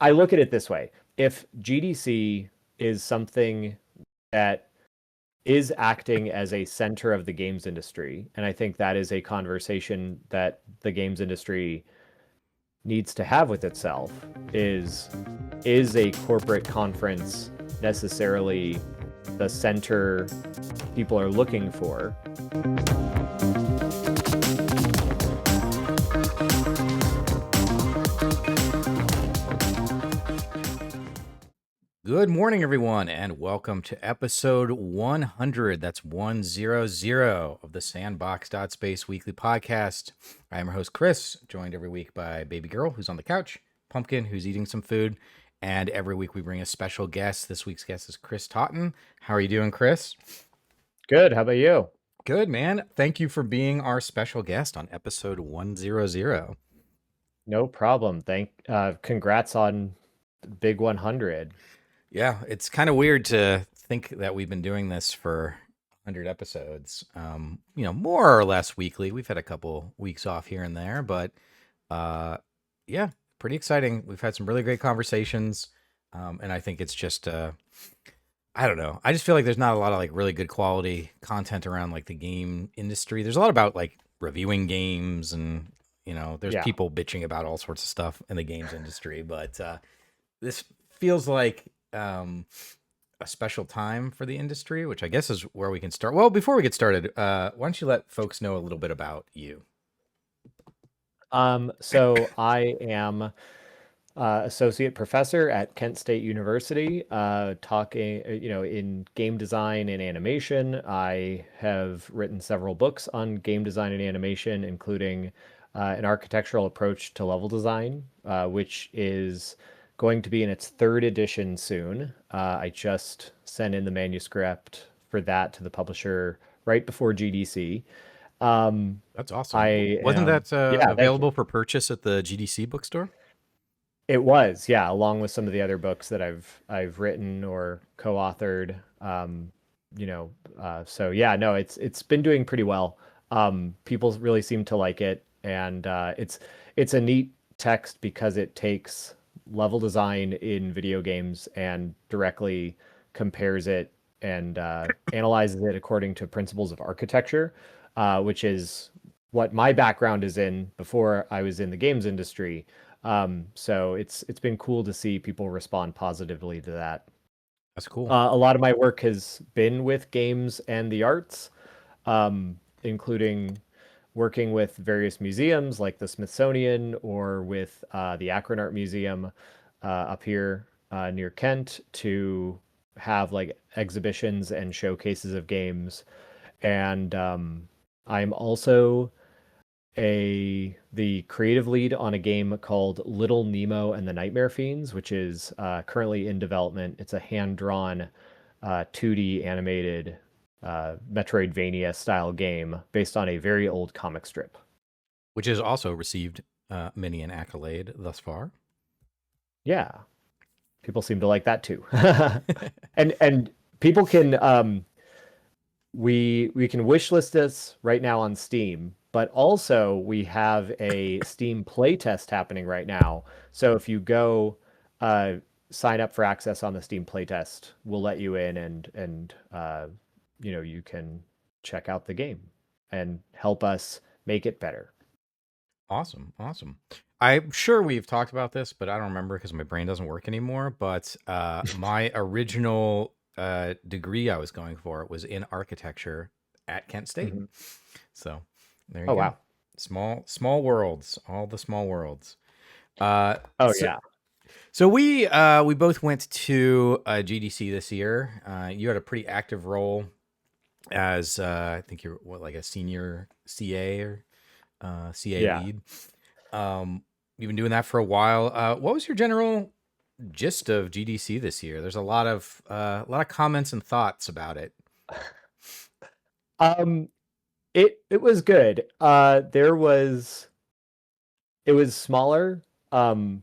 I look at it this way. If GDC is something that is acting as a center of the games industry, and I think that is a conversation that the games industry needs to have with itself, is a corporate conference necessarily the center people are looking for? Good morning, everyone, and welcome to episode 100. That's 100 of the Sandbox.Space weekly podcast. I am your host, Chris, joined every week by Baby Girl, who's on the couch, Pumpkin, who's eating some food, and every week we bring a special guest. This week's guest is Chris Totten. How are you doing, Chris? Good. How about you? Good, man. Thank you for being our special guest on episode 100. No problem. Congrats on Big 100. Yeah, it's kind of weird to think that we've been doing this for 100 episodes, more or less weekly. We've had a couple weeks off here and there, but yeah, pretty exciting. We've had some really great conversations, and I think it's just, I don't know. I just feel like there's not a lot of like really good quality content around like the game industry. There's a lot about like reviewing games and, there's Yeah. people bitching about all sorts of stuff in the games industry, but this feels like a special time for the industry, which I guess is where we can start. Well, before we get started, why don't you let folks know a little bit about you? So I am associate professor at Kent State University, talking, in game design and animation. I have written several books on game design and animation, including an architectural approach to level design, which is going to be in its third edition soon. I just sent in the manuscript for that to the publisher right before GDC. That's awesome. I Wasn't am, that yeah, thank you. available for purchase at the GDC bookstore? It was, yeah, along with some of the other books that I've written or co-authored. So yeah, no, it's been doing pretty well. People really seem to like it, and it's a neat text because it takes level design in video games and directly compares it and analyzes it according to principles of architecture, which is what my background is in before I was in the games industry. So it's been cool to see people respond positively to that. That's cool. A lot of my work has been with games and the arts, including working with various museums like the Smithsonian or with the Akron Art Museum up here near Kent to have like exhibitions and showcases of games. And I'm also the creative lead on a game called Little Nemo and the Nightmare Fiends, which is currently in development. It's a hand-drawn 2D animated Metroidvania style game based on a very old comic strip. Which has also received many an accolade thus far. Yeah, people seem to like that too. And people can we can wish list this right now on Steam, but also we have a Steam playtest happening right now. So if you go uh, sign up for access on the Steam playtest, we'll let you in and you can check out the game and help us make it better. Awesome. I'm sure we've talked about this, but I don't remember because my brain doesn't work anymore. But my original degree I was going for was in architecture at Kent State. Mhm. So there you Oh go. wow. Small worlds, all the small worlds. Uh, Oh so, yeah. so we both went to GDC this year. You had a pretty active role as I think you're like a senior CA or CA Yeah. lead. You've been doing that for a while. What was your general gist of GDC this year? There's a lot of comments and thoughts about it. Um, it was good. It was smaller. And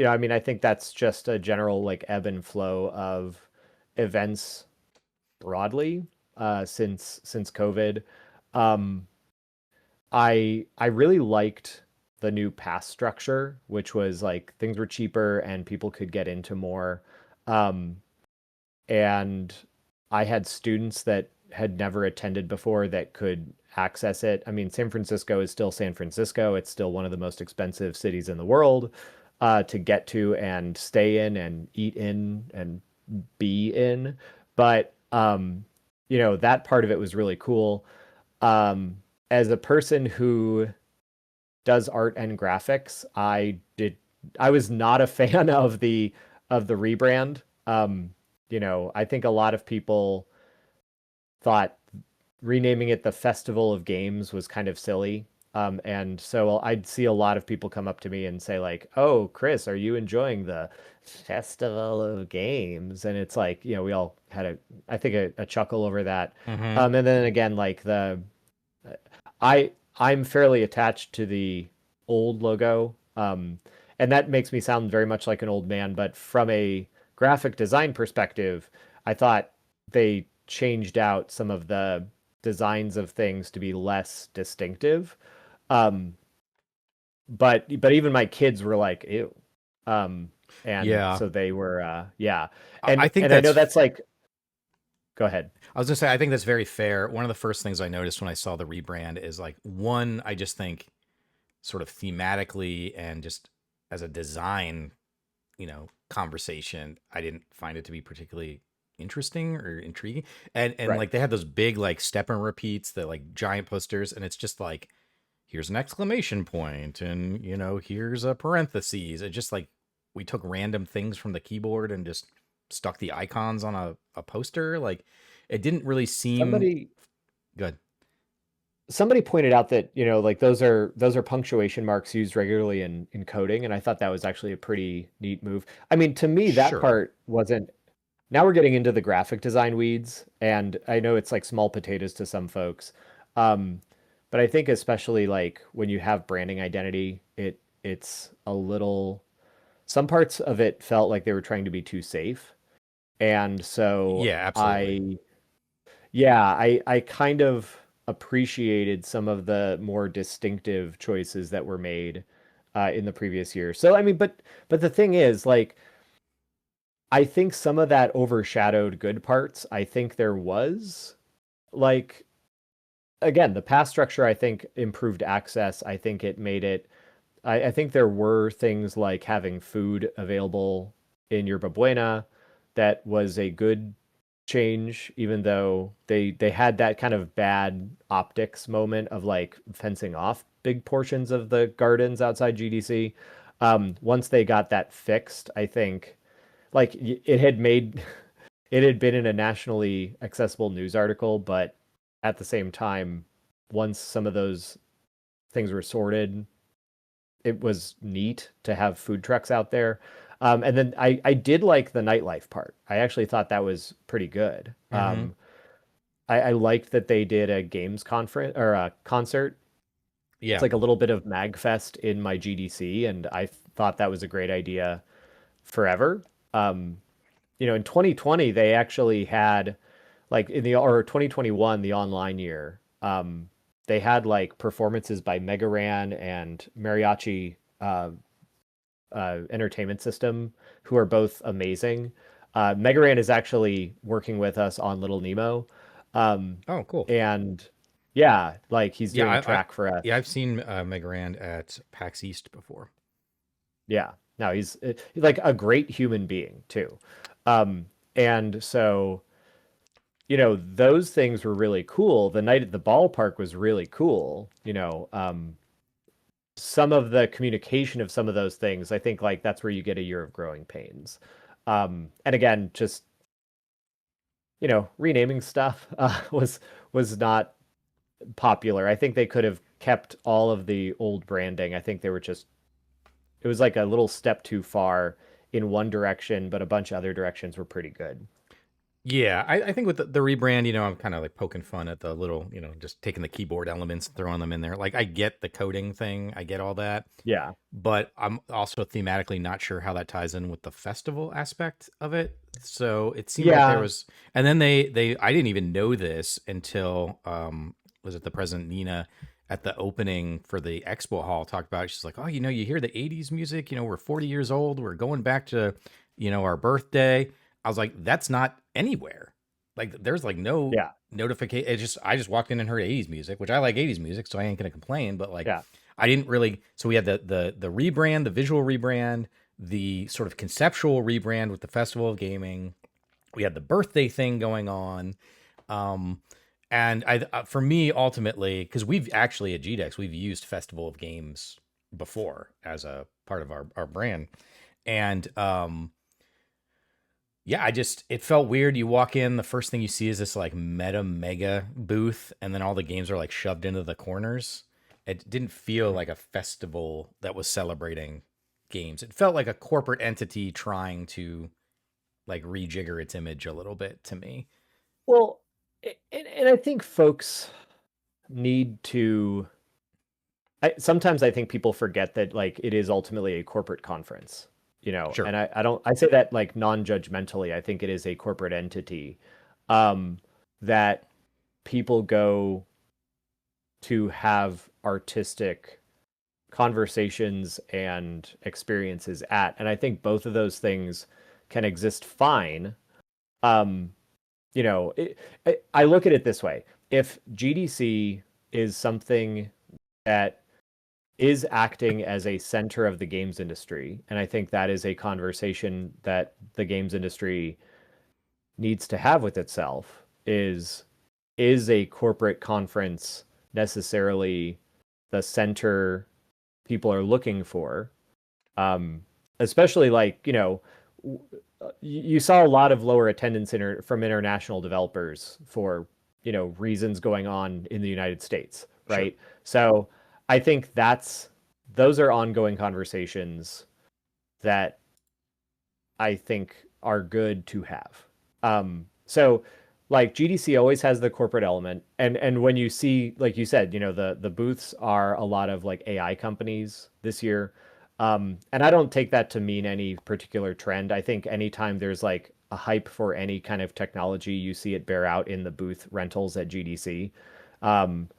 I mean, I think that's just a general like ebb and flow of events broadly since COVID. Um, I really liked the new pass structure, which was like things were cheaper and people could get into more. Um, and I had students that had never attended before that could access it. I mean, San Francisco is still San Francisco. It's still one of the most expensive cities in the world to get to and stay in and eat in and be in. But that part of it was really cool. Um, as a person who does art and graphics, I was not a fan of the rebrand. I think a lot of people thought renaming it the Festival of Games was kind of silly. And so I'd see a lot of people come up to me and say like, "Oh, Chris, are you enjoying the Festival of Games?" And it's like, we all had I think a chuckle over that. Mm-hmm. And then again, like I'm fairly attached to the old logo. And that makes me sound very much like an old man, but from a graphic design perspective, I thought they changed out some of the designs of things to be less distinctive. Um, but even my kids were like, ew. And Yeah, so they were yeah. I think And I know that's. that's like go ahead. I was gonna say I think that's very fair. One of the first things I noticed when I saw the rebrand is like one, I just think sort of thematically and just as a design, conversation, I didn't find it to be particularly interesting or intriguing. And Right. like they had those big like step and repeats, the like giant posters, and it's just like here's an exclamation point and here's a parentheses. It just like we took random things from the keyboard and just stuck the icons on a poster. Like it didn't really seem Somebody good. somebody pointed out that like those are punctuation marks used regularly in coding, and I thought that was actually a pretty neat move. I mean, to me that Sure. part wasn't. Now we're getting into the graphic design weeds, and I know it's like small potatoes to some folks. um but I think especially like when you have branding identity, it's a little, some parts of it felt like they were trying to be too safe. And so Yeah, absolutely. I kind of appreciated some of the more distinctive choices that were made in the previous year. So I mean, but the thing is, like, I think some of that overshadowed good parts. I think there was like again, the pass structure I think improved access. I think it made it. I think there were things like having food available in Yerba Buena that was a good change, even though they had that kind of bad optics moment of like fencing off big portions of the gardens outside GDC. Once they got that fixed, I think like it had made it had been in a nationally accessible news article, but at the same time, once some of those things were sorted, it was neat to have food trucks out there. And then I did like the nightlife part. I actually thought that was pretty good. Mm-hmm. I liked that they did a games conference or a concert. It's Yeah. like a little bit of MagFest in my GDC, and I thought that was a great idea forever. Um, in 2020, they actually had like in the or 2021, the online year, they had like performances by Megaran and Mariachi Entertainment System, who are both amazing. Megaran is actually working with us on Little Nemo, um, Oh, cool. and yeah, like he's Yeah, doing a I track for us. yeah, I've seen Megarand at PAX East before. Yeah, no, he's like a great human being too. And so those things were really cool. The night at the ballpark was really cool. Some of the communication of some of those things, I think like that's where you get a year of growing pains. And again, just renaming stuff was not popular. I think they could have kept all of the old branding. I think they were just it was like a little step too far in one direction, but a bunch of other directions were pretty good. Yeah, I think with the rebrand, I'm kind of like poking fun at the little, just taking the keyboard elements and throwing them in there. Like I get the coding thing, I get all that, Yeah. but I'm also thematically not sure how that ties in with the festival aspect of it. So it seemed like there Yeah. was, and then they I didn't even know this until was it the President Nina at the opening for the expo hall talked about it. She's like, oh, you hear the 80s music, we're 40 years old, we're going back to, our birthday. I was like, that's not anywhere. Like there's like no Yeah. notification. I just walked in and heard 80s music, which I like 80s music, so I ain't gonna complain. But like Yeah. I didn't really. So we had the rebrand, the visual rebrand, the sort of conceptual rebrand with the Festival of Gaming. We had the birthday thing going on. Um, and for me, ultimately, because we've actually at GDEX, we've used Festival of Games before as a part of our brand. And yeah, it felt weird. You walk in, the first thing you see is this like mega booth, and then all the games are like shoved into the corners. It didn't feel Mhm. like a festival that was celebrating games. It felt like a corporate entity trying to like rejigger its image a little bit to me. Well, and I think folks need to. Sometimes I think people forget that like it is ultimately a corporate conference, Sure. and I don't I say that like non-judgmentally. I think it is a corporate entity um, that people go to have artistic conversations and experiences at, and I think both of those things can exist fine. Um, I look at it this way: if GDC is something that is acting as a center of the games industry. And I think that is a conversation that the games industry needs to have with itself is a corporate conference necessarily the center people are looking for? Especially like, you saw a lot of lower attendance from international developers for, reasons going on in the United States, Sure. right? So I think those are ongoing conversations that I think are good to have. So like GDC always has the corporate element, and when you see, like you said, the booths are a lot of like AI companies this year. And I don't take that to mean any particular trend. I think anytime there's like a hype for any kind of technology, you see it bear out in the booth rentals at GDC. Um,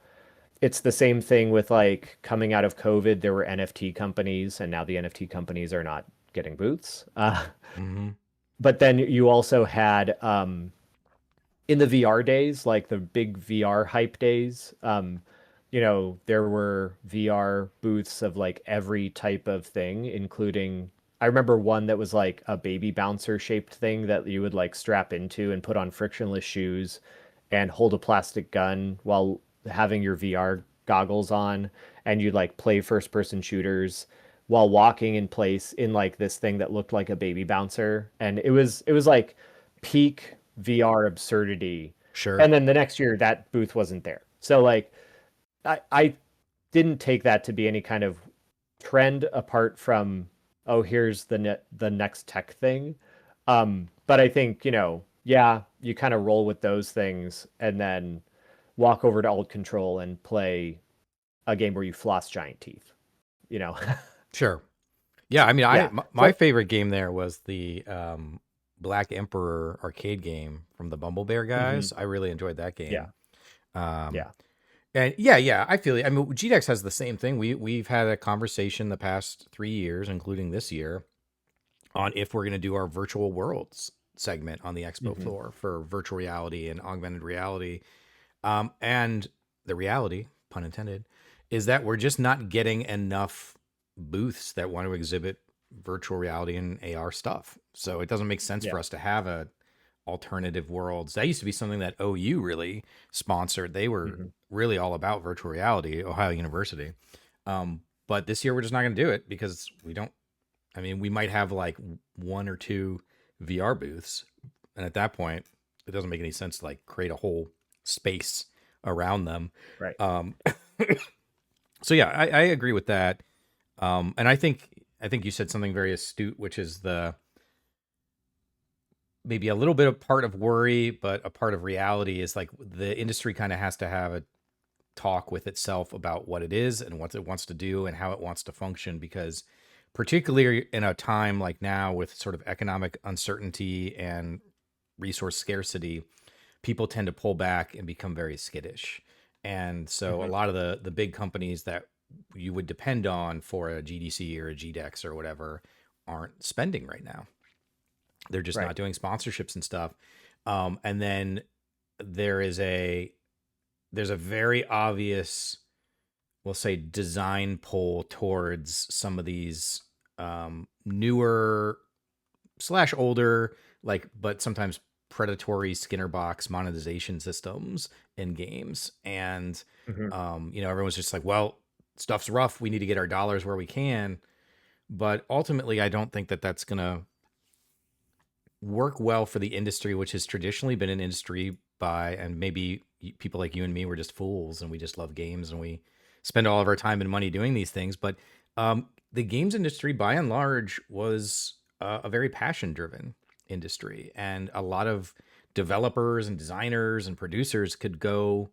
it's the same thing with like coming out of COVID, there were NFT companies, and now the NFT companies are not getting booths. Mm-hmm. But then you also had in the VR days, like the big VR hype days, there were VR booths of like every type of thing, including I remember one that was like a baby bouncer shaped thing that you would like strap into and put on frictionless shoes and hold a plastic gun while having your VR goggles on, and you'd like play first person shooters while walking in place in like this thing that looked like a baby bouncer, and it was like peak VR absurdity. Sure. And then the next year that booth wasn't there. So like I didn't take that to be any kind of trend apart from, oh, here's the next tech thing. But I think, yeah, you kind of roll with those things and then walk over to Alt Control and play a game where you floss giant teeth, you know. Sure. Yeah, I mean, Yeah. my So, favorite game there was the Black Emperor arcade game from the Bumble Bear mhm, guys. I really enjoyed that yeah. game. Um, Yeah. and yeah, I feel it. I mean, GDEX has the same thing. We've had a conversation the past 3 years, including this year, on if we're going to do our virtual worlds segment on the expo Mhm. floor for virtual reality and augmented reality. And the reality, pun intended, is that we're just not getting enough booths that want to exhibit virtual reality and AR stuff. So it doesn't make sense for Yeah. us to have a alternative worlds. That used to be something that OU really sponsored. They were Mhm. really all about virtual reality, Ohio University. But this year we're just not going to do it because we don't. I mean, we might have like one or two VR booths, and at that point, it doesn't make any sense to like create a whole space around them. Right. Um, so yeah, I agree with that. And I think you said something very astute, which is the maybe a little bit of part of worry, but a part of reality is like the industry kind of has to have a talk with itself about what it is and what it wants to do and how it wants to function, because particularly in a time like now with sort of economic uncertainty and resource scarcity, people tend to pull back and become very skittish. And so a Hmm. lot of the big companies that you would depend on for a GDC or a GDEX or whatever aren't spending right now. They're just Right. not doing sponsorships and stuff. And then there is a there's a very obvious, we'll say, design pull towards some of these newer slash older, like, but sometimes predatory Skinner box monetization systems in games. And, Hmm. everyone's just like, well, stuff's rough. We need to get our dollars where we can. But ultimately, I don't think that that's going to work well for the industry, which has traditionally been an industry by, and maybe people like you and me were just fools and we just love games and we spend all of our time and money doing these things. But the games industry, by and large, was a very passion driven industry. And a lot of developers and designers and producers could go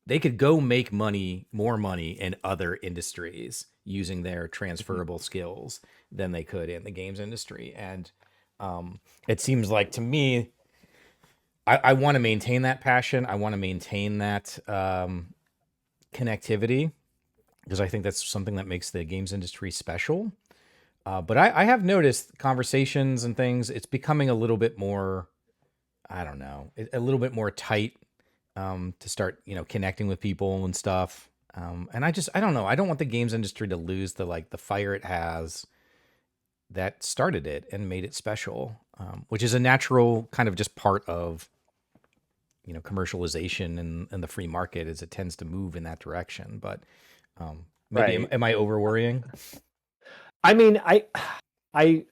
make money, more money in other industries using their Hmm. transferable skills than they could in the games industry. And it seems like to me, I want to maintain that passion. I want to maintain that connectivity because I think that's something that makes the games industry special. But I have noticed conversations and things, it's becoming a little bit more, I don't know, a little bit more tight to start, connecting with people and stuff. And I don't know. I don't want the games industry to lose the fire it has that started it and made it special, which is a natural kind of just part of commercialization and the free market as it tends to move in that direction. But maybe Right. am I over worrying? I mean, I, I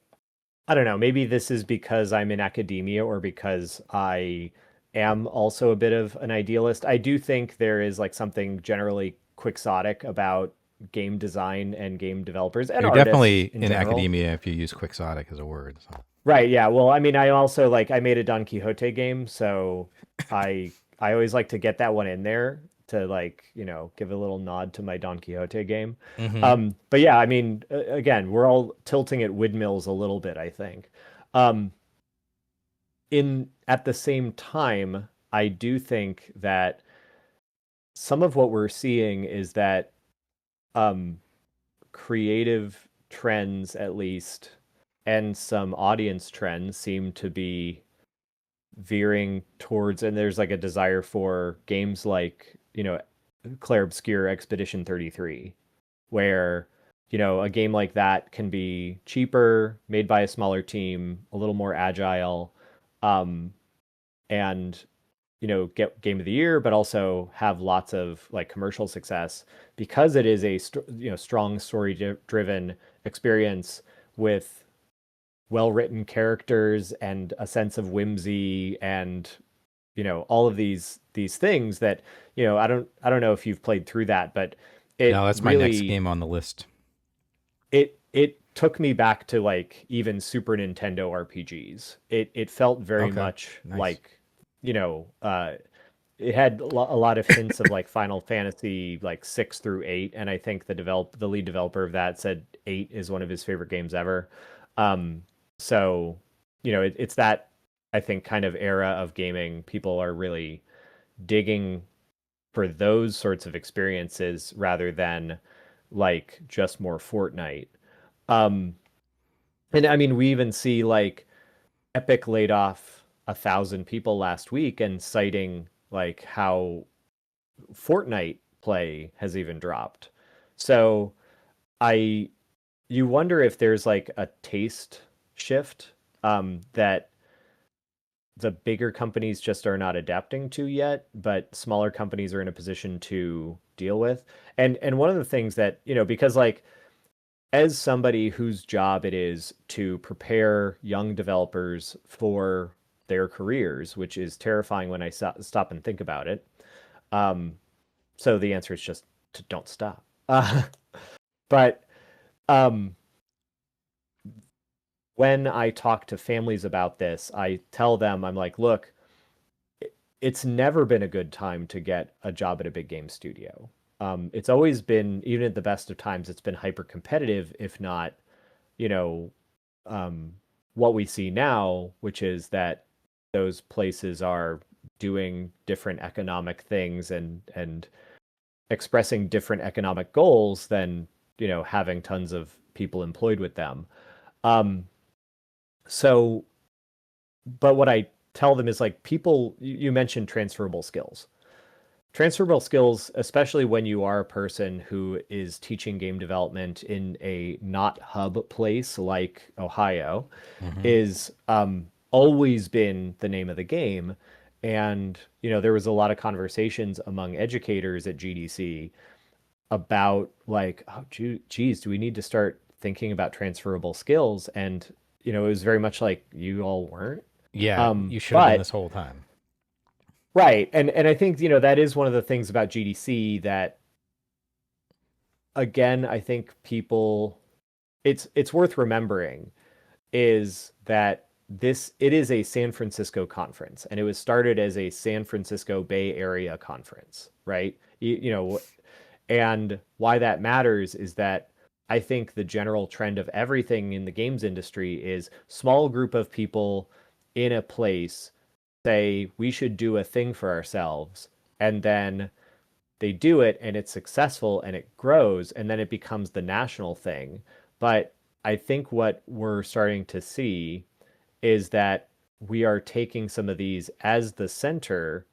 don't know. Maybe this is because I'm in academia or because I am also a bit of an idealist. I do think there is like something generally quixotic about game design and game developers and You're artists definitely in in general. academia if you use quixotic as a word. So. Right, yeah. Well, I mean, I also like I made a Don Quixote game, so I always like to get that one in there to like, give a little nod to my Don Quixote game. Hmm. But yeah, I mean, again, we're all tilting at windmills a little bit, I think. Um, in at the same time, I do think that some of what we're seeing is that um creative trends at least and some audience trends seem to be veering towards, and there's like a desire for games like, Clair Obscur Expedition 33, where, a game like that can be cheaper, made by a smaller team, a little more agile, um, and, get game of the year, but also have lots of like commercial success because it is a strong story driven experience with well-written characters and a sense of whimsy and all of these things that I don't know if you've played through that, but No, it that's my next really game on the list. it took me back to like even Super Nintendo RPGs. It felt very Okay, much nice. like you know uh it had a lot of hints of like Final Fantasy like 6 through 8, and I think the lead developer of that said 8 is one of his favorite games ever. Um so it's that, I think, kind of era of gaming. People are really digging for those sorts of experiences rather than like just more Fortnite. Um, and I mean, we even see like Epic laid off 1,000 people last week and citing like how Fortnite play has even dropped. So I you wonder if there's like a taste shift that the bigger companies just are not adapting to yet, but smaller companies are in a position to deal with. And one of the things that, because like as somebody whose job it is to prepare young developers for their careers, which is terrifying when I stop and think about it. Um, so the answer is just to don't stop. But um, when I talk to families about this, I tell them, I'm like, look, it's never been a good time to get a job at a big game studio. It's always been, even at the best of times, it's been hyper competitive, if not, you know, um, what we see now, which is that those places are doing different economic things and expressing different economic goals than, having tons of people employed with them. Um, so, but what I tell them is like people, you mentioned transferable skills. Transferable skills, especially when you are a person who is teaching game development in a not hub place like Ohio, Hmm. is always been the name of the game. And, there was a lot of conversations among educators at GDC about like, oh, geez, do we need to start thinking about transferable skills? And, it was very much like you all weren't. Yeah, you should have been But this whole time. right. And I think, that is one of the things about GDC that again, I think people it's worth remembering is that it is a San Francisco conference and it was started as a San Francisco Bay Area conference, right? And why that matters is that I think the general trend of everything in the games industry is small group of people in a place say we should do a thing for ourselves, and then they do it and it's successful and it grows and then it becomes the national thing. But I think what we're starting to see is that we are taking some of these as the center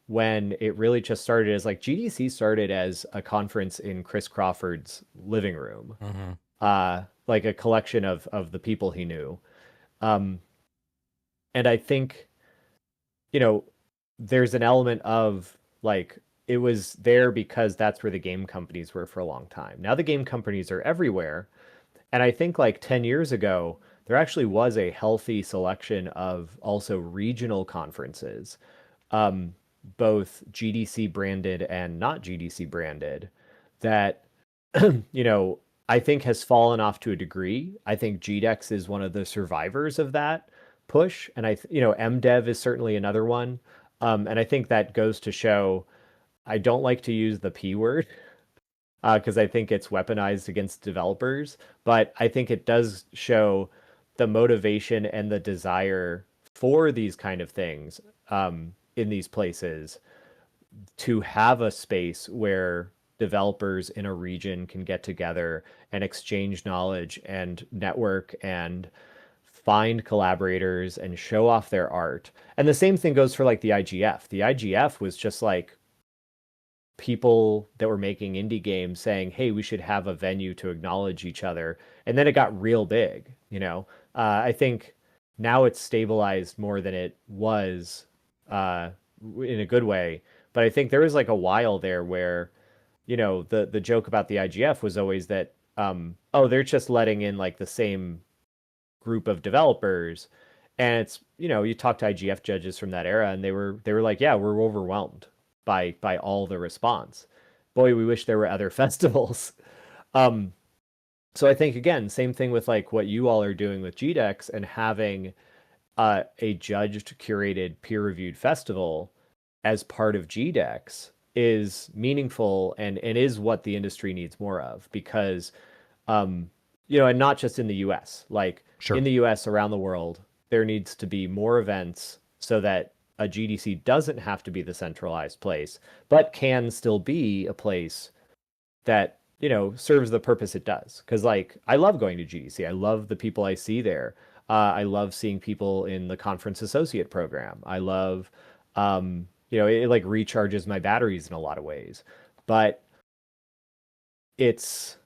when it really just started as like GDC started as a conference in Chris Crawford's living room, Hmm. like a collection of the people he knew. Um, and I think, you know, there's an element of like it was there because that's where the game companies were for a long time. Now the game companies are everywhere. And I think like 10 years ago, there actually was a healthy selection of also regional conferences, um, both GDC branded and not GDC branded, that, you know, I think has fallen off to a degree. I think GDEX is one of the survivors of that push. And MDev is certainly another one. And I think that goes to show I don't like to use the P word because I think it's weaponized against developers, but I think it does show the motivation and the desire for these kind of things in these places to have a space where developers in a region can get together and exchange knowledge and network and find collaborators and show off their art. And the same thing goes for like the IGF. The IGF was just like people that were making indie games saying, "Hey, we should have a venue to acknowledge each other." And then it got real big, I think now it's stabilized more than it was uh, in a good way. But I think there was like a while there where, the joke about the IGF was always that, oh, they're just letting in like the same group of developers. And it's, you talk to IGF judges from that era and they were like, yeah, we're overwhelmed by all the response. Boy, we wish there were other festivals. Um, so I think again, same thing with like what you all are doing with GDEX and having a judged, curated, peer-reviewed festival as part of GDEX is meaningful and is what the industry needs more of because um, and not just in the US. Like Sure. in the US, around the world, there needs to be more events so that a GDC doesn't have to be the centralized place, but can still be a place that, serves the purpose it does. Because, like, I love going to GDC. I love the people I see there. I love seeing people in the conference associate program. I love, it like recharges my batteries in a lot of ways. But it's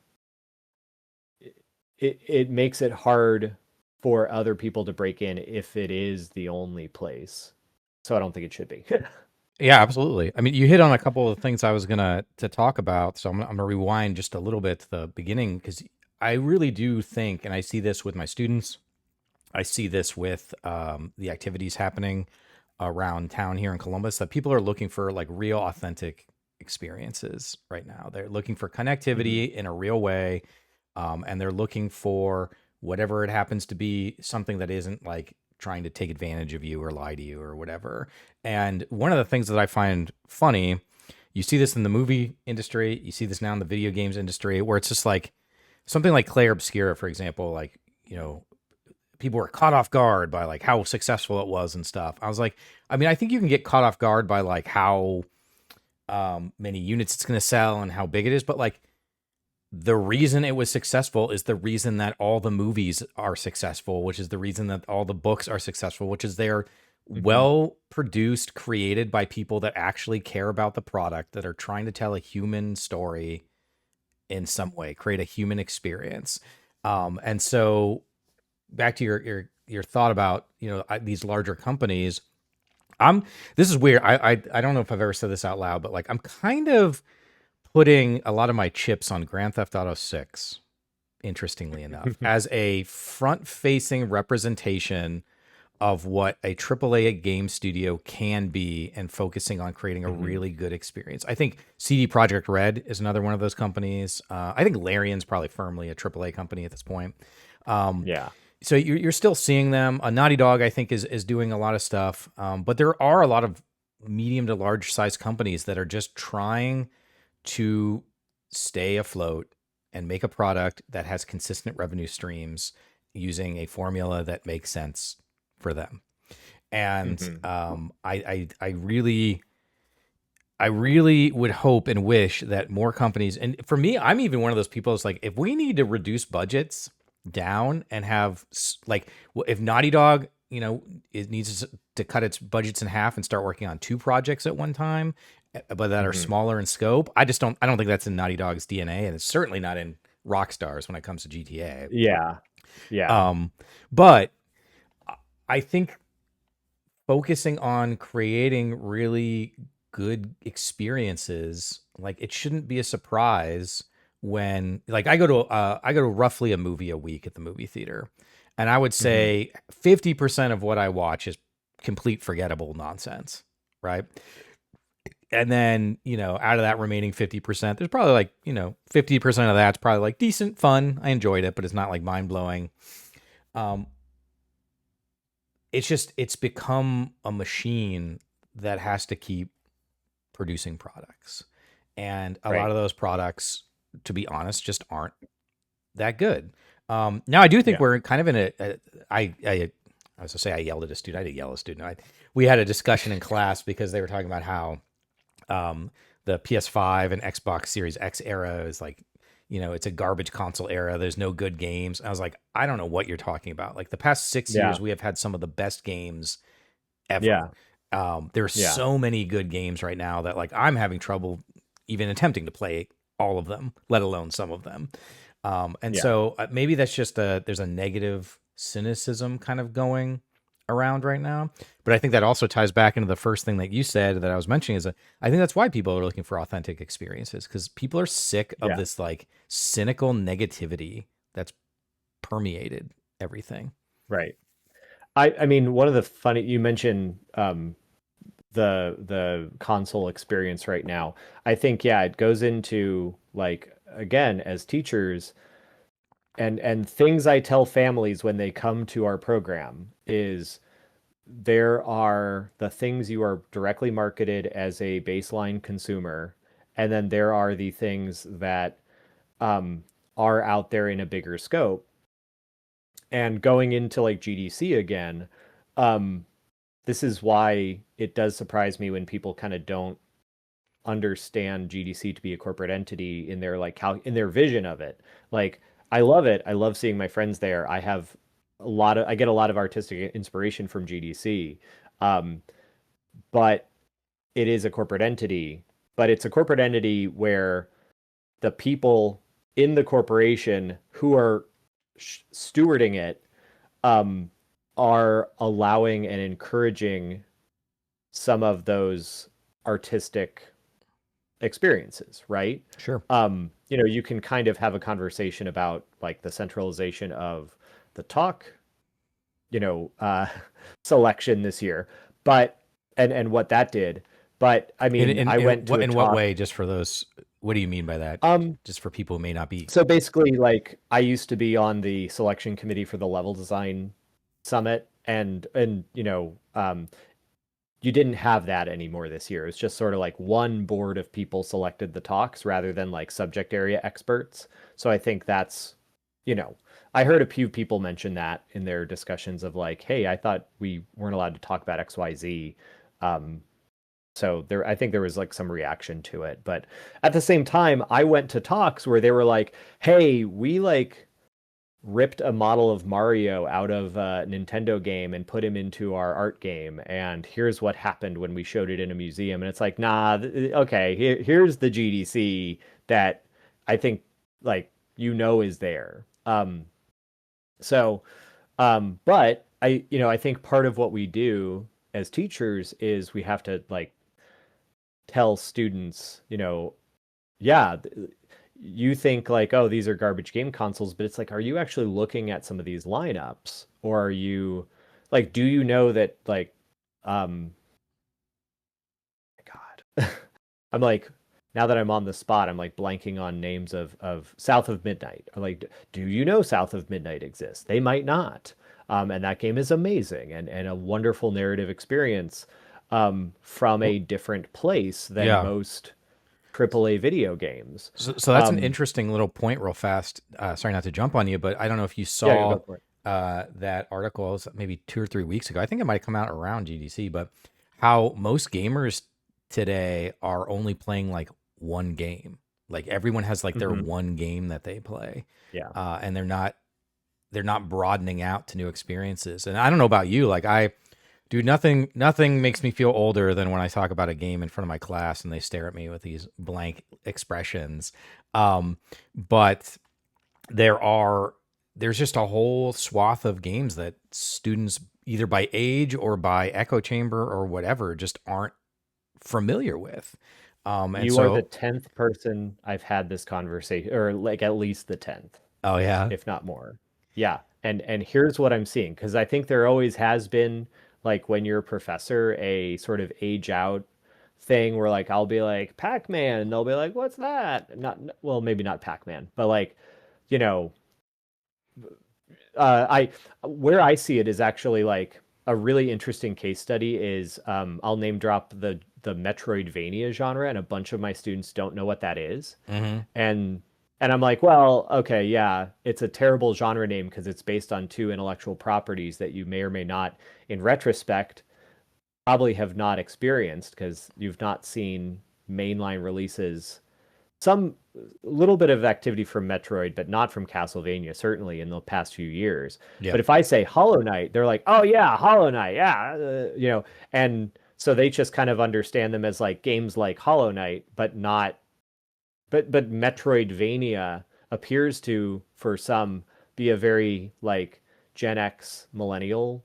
it makes it hard for other people to break in if it is the only place. So I don't think it should be. Yeah, absolutely. I mean, you hit on a couple of things I was gonna to talk about, so I'm gonna rewind just a little bit to the beginning because I really do think, and I see this with my students, I see this with the activities happening around town here in Columbus, that people are looking for like real, authentic experiences right now. They're looking for Hmm. connectivity in a real way, and they're looking for whatever it happens to be, something that isn't like trying to take advantage of you or lie to you or whatever. And one of the things that I find funny, you see this in the movie industry, you see this now in the video games industry, where it's just like something like Claire Obscura, for example, like, you know, people were caught off guard by like how successful it was and stuff. I was like, I mean, I think you can get caught off guard by like how many units it's going to sell and how big it is, but like the reason it was successful is the reason that all the movies are successful, which is the reason that all the books are successful, which is they're Hmm. well produced, created by people that actually care about the product, that are trying to tell a human story in some way, create a human experience. And so back to your thought about, these larger companies, I'm this is weird. I don't know if I've ever said this out loud, but like I'm kind of putting a lot of my chips on Grand Theft Auto 6, interestingly enough, as a front-facing representation of what a AAA game studio can be and focusing on creating a Hmm. really good experience. I think CD Projekt Red is another one of those companies. I think Larian's probably firmly a AAA company at this point. Um, Yeah. so you're still seeing them. Naughty Dog, I think, is doing a lot of stuff, but there are a lot of medium to large size companies that are just trying to stay afloat and make a product that has consistent revenue streams using a formula that makes sense for them. And Hmm. I really would hope and wish that more companies, and for me, I'm even one of those people that's like, if we need to reduce budgets down and have like, if Naughty Dog, it needs to cut its budgets in half and start working on two projects at one time, but that are Hmm. smaller in scope. I don't think that's in Naughty Dog's DNA, and it's certainly not in Rockstar's when it comes to GTA. Yeah. Yeah. Um, but I think focusing on creating really good experiences, like it shouldn't be a surprise when like I go to roughly a movie a week at the movie theater, and I would Hmm. say 50% of what I watch is complete forgettable nonsense, right? And then, out of that remaining 50%, there's probably like, 50% of that's probably like decent fun. I enjoyed it, but it's not like mind blowing. Um, it's become a machine that has to keep producing products. And a lot Right. of those products, to be honest, just aren't that good. Now I do think Yeah. we're kind of in I was to say I yelled at a student. I didn't yell at a student. We had a discussion in class because they were talking about how the PS5 and Xbox Series X era is like, it's a garbage console era. There's no good games. I was like, I don't know what you're talking about. Like the past 6 years, Yeah. we have had some of the best games ever. Yeah. There's Yeah. so many good games right now that like I'm having trouble even attempting to play all of them, let alone some of them. And Yeah. so maybe that's just there's a negative cynicism kind of going around right now. But I think that also ties back into the first thing that you said that I was mentioning is that I think that's why people are looking for authentic experiences, because people are sick of Yeah. this like cynical negativity that's permeated everything. Right. I mean, one of the funny you mentioned the console experience right now. I think yeah, it goes into like again as teachers and things I tell families when they come to our program is there are the things you are directly marketed as a baseline consumer, and then there are the things that um, are out there in a bigger scope. And going into like GDC again, um, this is why it does surprise me when people kind of don't understand GDC to be a corporate entity in their like in their vision of it. Like I love it. I love seeing my friends there. I get a lot of artistic inspiration from GDC. Um, but it is a corporate entity, but it's a corporate entity where the people in the corporation who are stewarding it um, are allowing and encouraging some of those artistic experiences, right? Sure. You can kind of have a conversation about like the centralization of the talk, you know, uh, selection this year, but and what that did. But I In mean, in I in went to what a in what talk. way? Just for those, what do you mean by that? Um, Just for people who may not be. so basically, like I used to be on the selection committee for the level design summit, and you didn't have that anymore this year. It's just sort of like one board of people selected the talks rather than like subject area experts. So I think that's you know, I heard a few people mention that in their discussions of like, hey, I thought we weren't allowed to talk about XYZ. Um, so there, I think there was like some reaction to it. But at the same time, I went to talks where they were like, hey, we like ripped a model of Mario out of a Nintendo game and put him into our art game. And here's what happened when we showed it in a museum. And it's like, nah, okay, here's the GDC that I think like is there. So but I think part of what we do as teachers is we have to like tell students, yeah, you think like, oh, these are garbage game consoles, but it's like, are you actually looking at some of these lineups? Or are you like, do you know that like, God, I'm like, now that I'm on the spot, I'm like blanking on names of South of Midnight. Or like, do you know South of Midnight exists? They might not. And that game is amazing and a wonderful narrative experience from Well, a different place than yeah. most AAA video games. So that's an Um, interesting little point, real fast. Sorry not to jump on you, but I don't know if you yeah, saw go for it. that article. It was maybe 2 or 3 weeks ago. I think it might come out around GDC, but how most gamers today are only playing like one game. Like everyone has like their Hmm. one game that they play, Yeah. and they're not broadening out to new experiences. And I don't know about you, like I dude, nothing makes me feel older than when I talk about a game in front of my class and they stare at me with these blank expressions. But there are there's just a whole swath of games that students either by age or by echo chamber or whatever just aren't familiar with. And You are the so 10th person I've had this conversation, or like at least the 10th, oh yeah. if not more. Yeah. And here's what I'm seeing, because I think there always has been, like when you're a professor, a sort of age out thing where like I'll be like Pac-Man, and they'll be like, what's that? Not well, maybe not Pac-Man, but like, you know, I where I see it is actually like a really interesting case study is I'll name drop the Metroidvania genre, and a bunch of my students don't know what that is. Hmm. And I'm like, well, okay, yeah, it's a terrible genre name because it's based on two intellectual properties that you may or may not, in retrospect, probably have not experienced because you've not seen mainline releases. Some little bit of activity from Metroid, but not from Castlevania, certainly in the past few years. Yeah. But if I say Hollow Knight, they're like, "Oh yeah, Hollow Knight, yeah," and so they just kind of understand them as like games like Hollow Knight, but not. But Metroidvania appears to, for some, be a very like Gen X millennial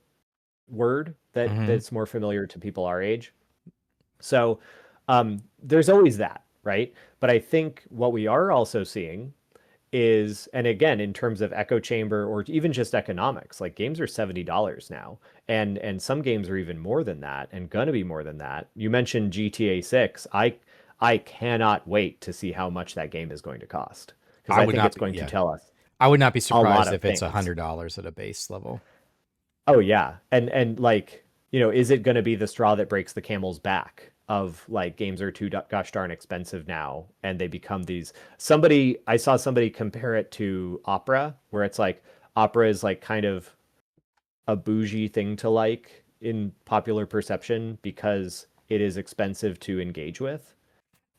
word Hmm. that's more familiar to people our age. So there's always that, right? But I think what we are also seeing is, and again, in terms of echo chamber or even just economics, like games are $70 now, and some games are even more than that, and gonna be more than that. You mentioned GTA 6. I cannot wait to see how much that game is going to cost because I I would think not it's be going to yeah. tell us I would not be a lot surprised of if it's a things. $100 at a base level. Oh yeah. And like, is it going to be the straw that breaks the camel's back of like games are too gosh darn expensive now and they become these I saw somebody compare it to opera where it's like opera is like kind of a bougie thing to like in popular perception because it is expensive to engage with.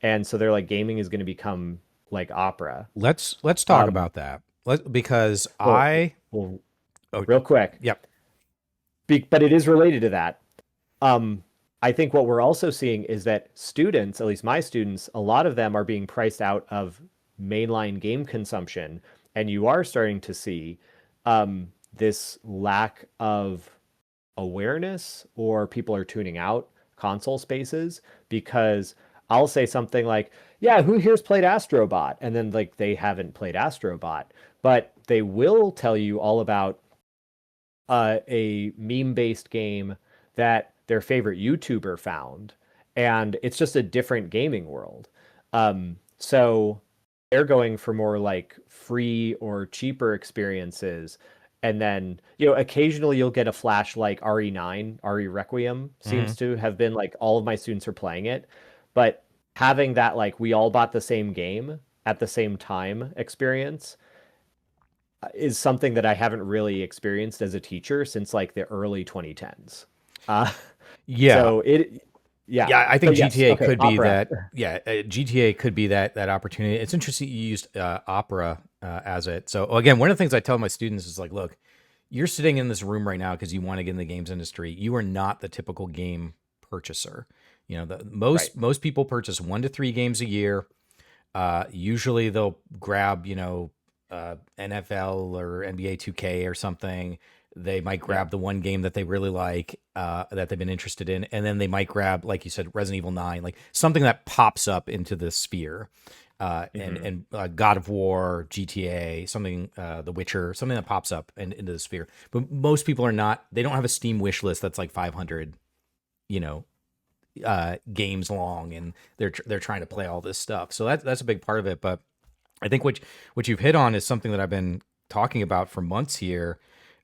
And so they're like gaming is going to become like opera. Let's talk Um about that. Because well, I well oh real quick, yep. but it is related to that. Um, I think what we're also seeing is that students, at least my students, a lot of them are being priced out of mainline game consumption, and you are starting to see this lack of awareness, or people are tuning out console spaces because I'll say something like, "Yeah, who here's played Astrobot?" And then like they haven't played Astrobot, but they will tell you all about a meme-based game that their favorite YouTuber found, and it's just a different gaming world. So they're going for more like free or cheaper experiences, and then occasionally you'll get a flash like RE9, RE Requiem Hmm. seems to have been like all of my students are playing it, but having that like we all bought the same game at the same time experience is something that I haven't really experienced as a teacher since like the early 2010s. Uh, Yeah. so it, yeah. Yeah, I So think yes, GTA okay, could be opera. that. Yeah, GTA could be that opportunity. It's interesting you used Opera as it. So again, one of the things I tell my students is like, look, you're sitting in this room right now because you want to get in the games industry. You are not the typical game purchaser. You know, the Right. most people purchase 1 to 3 games a year. Usually they'll grab, NFL or NBA 2K or something. They might Yeah. grab the one game that they really like, that they've been interested in, and then they might grab, like you said, Resident Evil 9, like something that pops up into the sphere, Hmm. and God of War, GTA, something, The Witcher, something that pops up into the sphere. But most people are not. They don't have a Steam wish list that's like 500, you know, games long, and they're trying to play all this stuff. So that's a big part of it. But I think what you've hit on is something that I've been talking about for months here,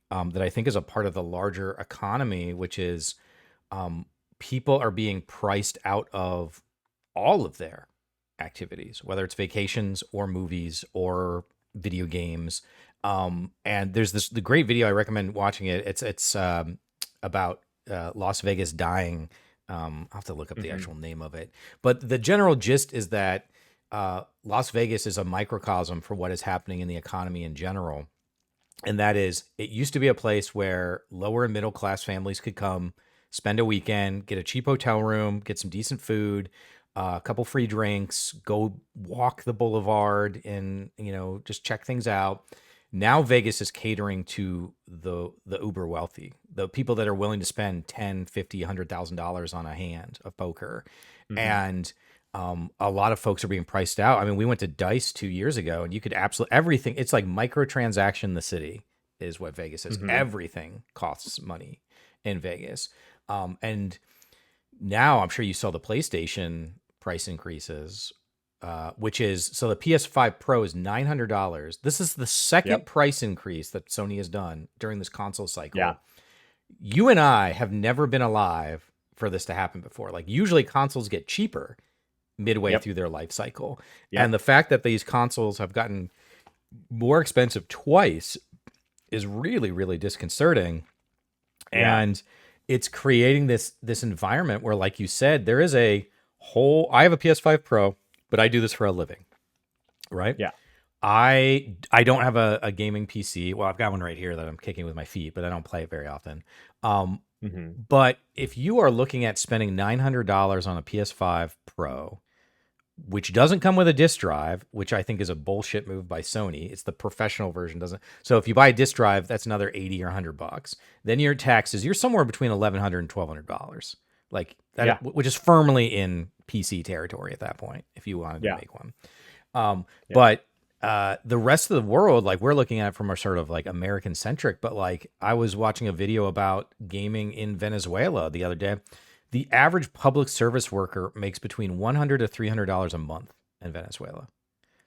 that I think is a part of the larger economy, which is, um, people are being priced out of all of their activities, whether it's vacations or movies or video games. And there's the great video I recommend watching it. It's about Las Vegas dying. I'll have to look up the Hmm. actual name of it, but the general gist is that Las Vegas is a microcosm for what is happening in the economy in general, and that is, it used to be a place where lower and middle class families could come, spend a weekend, get a cheap hotel room, get some decent food, a couple free drinks, go walk the boulevard, and just check things out. Now Vegas is catering to the uber wealthy, the people that are willing to spend 10, 50, $100,000 on a hand of poker. Hmm. And a lot of folks are being priced out. I mean, we went to Dice 2 years ago, and you could absolutely everything. It's like microtransaction. The city is what Vegas is. Hmm. Everything costs money in Vegas, and now I'm sure you saw the PlayStation price increases, which is, so the PS5 Pro is $900. This is the second Yep. price increase that Sony has done during this console Yeah. cycle. You and I have never been alive for this to happen before. Like, usually consoles get cheaper midway Yep. through their life cycle. And Yep. the fact that these consoles have gotten more expensive twice is really, really disconcerting. Yeah. And it's creating this environment where, like you said, there is a whole, I have a PS5 Pro, but I do this for a living, right? Yeah. I don't have a gaming PC. Well, I've got one right here that I'm kicking with my feet, but I don't play it very often. Um, Hmm. but if you are looking at spending $900 on a PS5 Pro, which doesn't come with a disk drive, which I think is a bullshit move by Sony. It's the professional version, doesn't. So if you buy a disk drive, that's another 80 or $100. Then your taxes, you're somewhere between $1,100 and $1,200, like that, Yeah. which is firmly in PC territory at that point if you wanted to Yeah. make one. Yeah. But the rest of the world, like, we're looking at it from a sort of like American centric, but like, I was watching a video about gaming in Venezuela the other day. The average public service worker makes between $100 to $300 a month in Venezuela.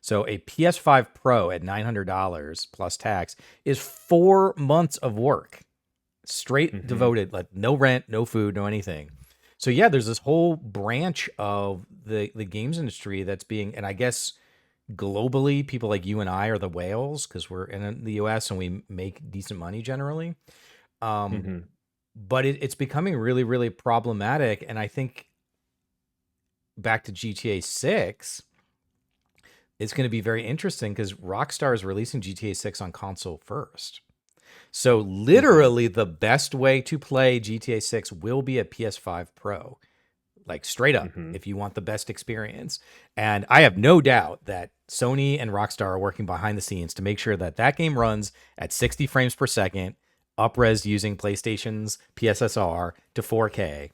So a PS5 Pro at $900 plus tax is 4 months of work, straight Hmm. devoted, like no rent, no food, no anything. So yeah, there's this whole branch of the games industry that's being, and I guess globally, people like you and I are the whales because we're in the US and we make decent money generally. Um, Hmm. but it's becoming really, really problematic. And I think, back to GTA 6, it's going to be very interesting because Rockstar is releasing GTA 6 on console first. So, Hmm. literally, the best way to play GTA 6 will be a PS5 Pro, like straight up, Hmm. if you want the best experience. And I have no doubt that Sony and Rockstar are working behind the scenes to make sure that that game runs at 60 frames per second, upres using PlayStation's PSSR to 4K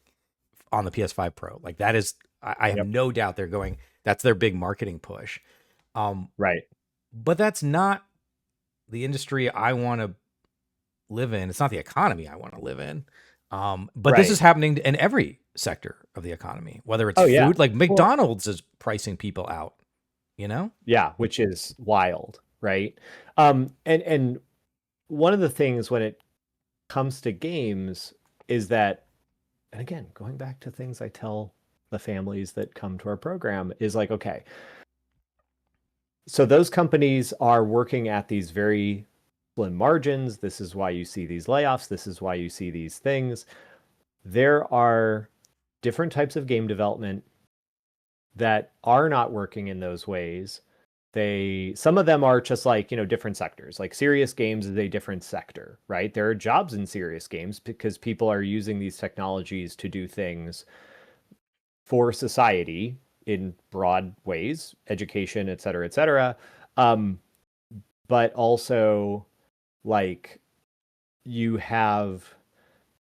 on the PS5 Pro. Like, that is, I have Yep. no doubt they're going, that's their big marketing push. Um, Right. but that's not the industry I want to live in. It's not the economy I want to live in. But this is Right. happening in every sector of the economy, whether it's Oh yeah. food, like Well, McDonald's is pricing people out, you know? yeah, which is wild, right? And one of the things when it comes to games is that, and again, going back to things I tell the families that come to our program is like, okay, so those companies are working at these very slim margins. This is why you see these layoffs. This is why you see these things. There are different types of game development that are not working in those ways. Some of them are just like, different sectors. Like serious games is a different sector, right? There are jobs in serious games because people are using these technologies to do things for society in broad ways, education, et cetera, et cetera. Um, but also like you have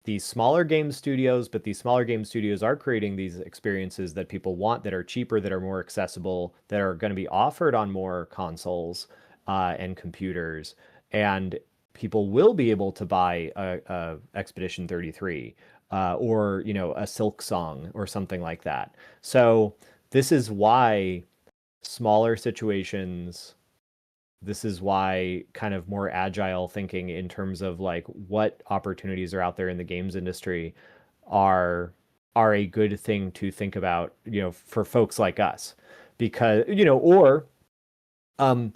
these smaller game studios, but these smaller game studios are creating these experiences that people want, that are cheaper, that are more accessible, that are going to be offered on more consoles and computers. And people will be able to buy a Expedition 33 or, a Silk Song or something like that. So this is why smaller situations, this is why kind of more agile thinking in terms of like what opportunities are out there in the games industry are are a good thing to think about, for folks like us. Because, or um,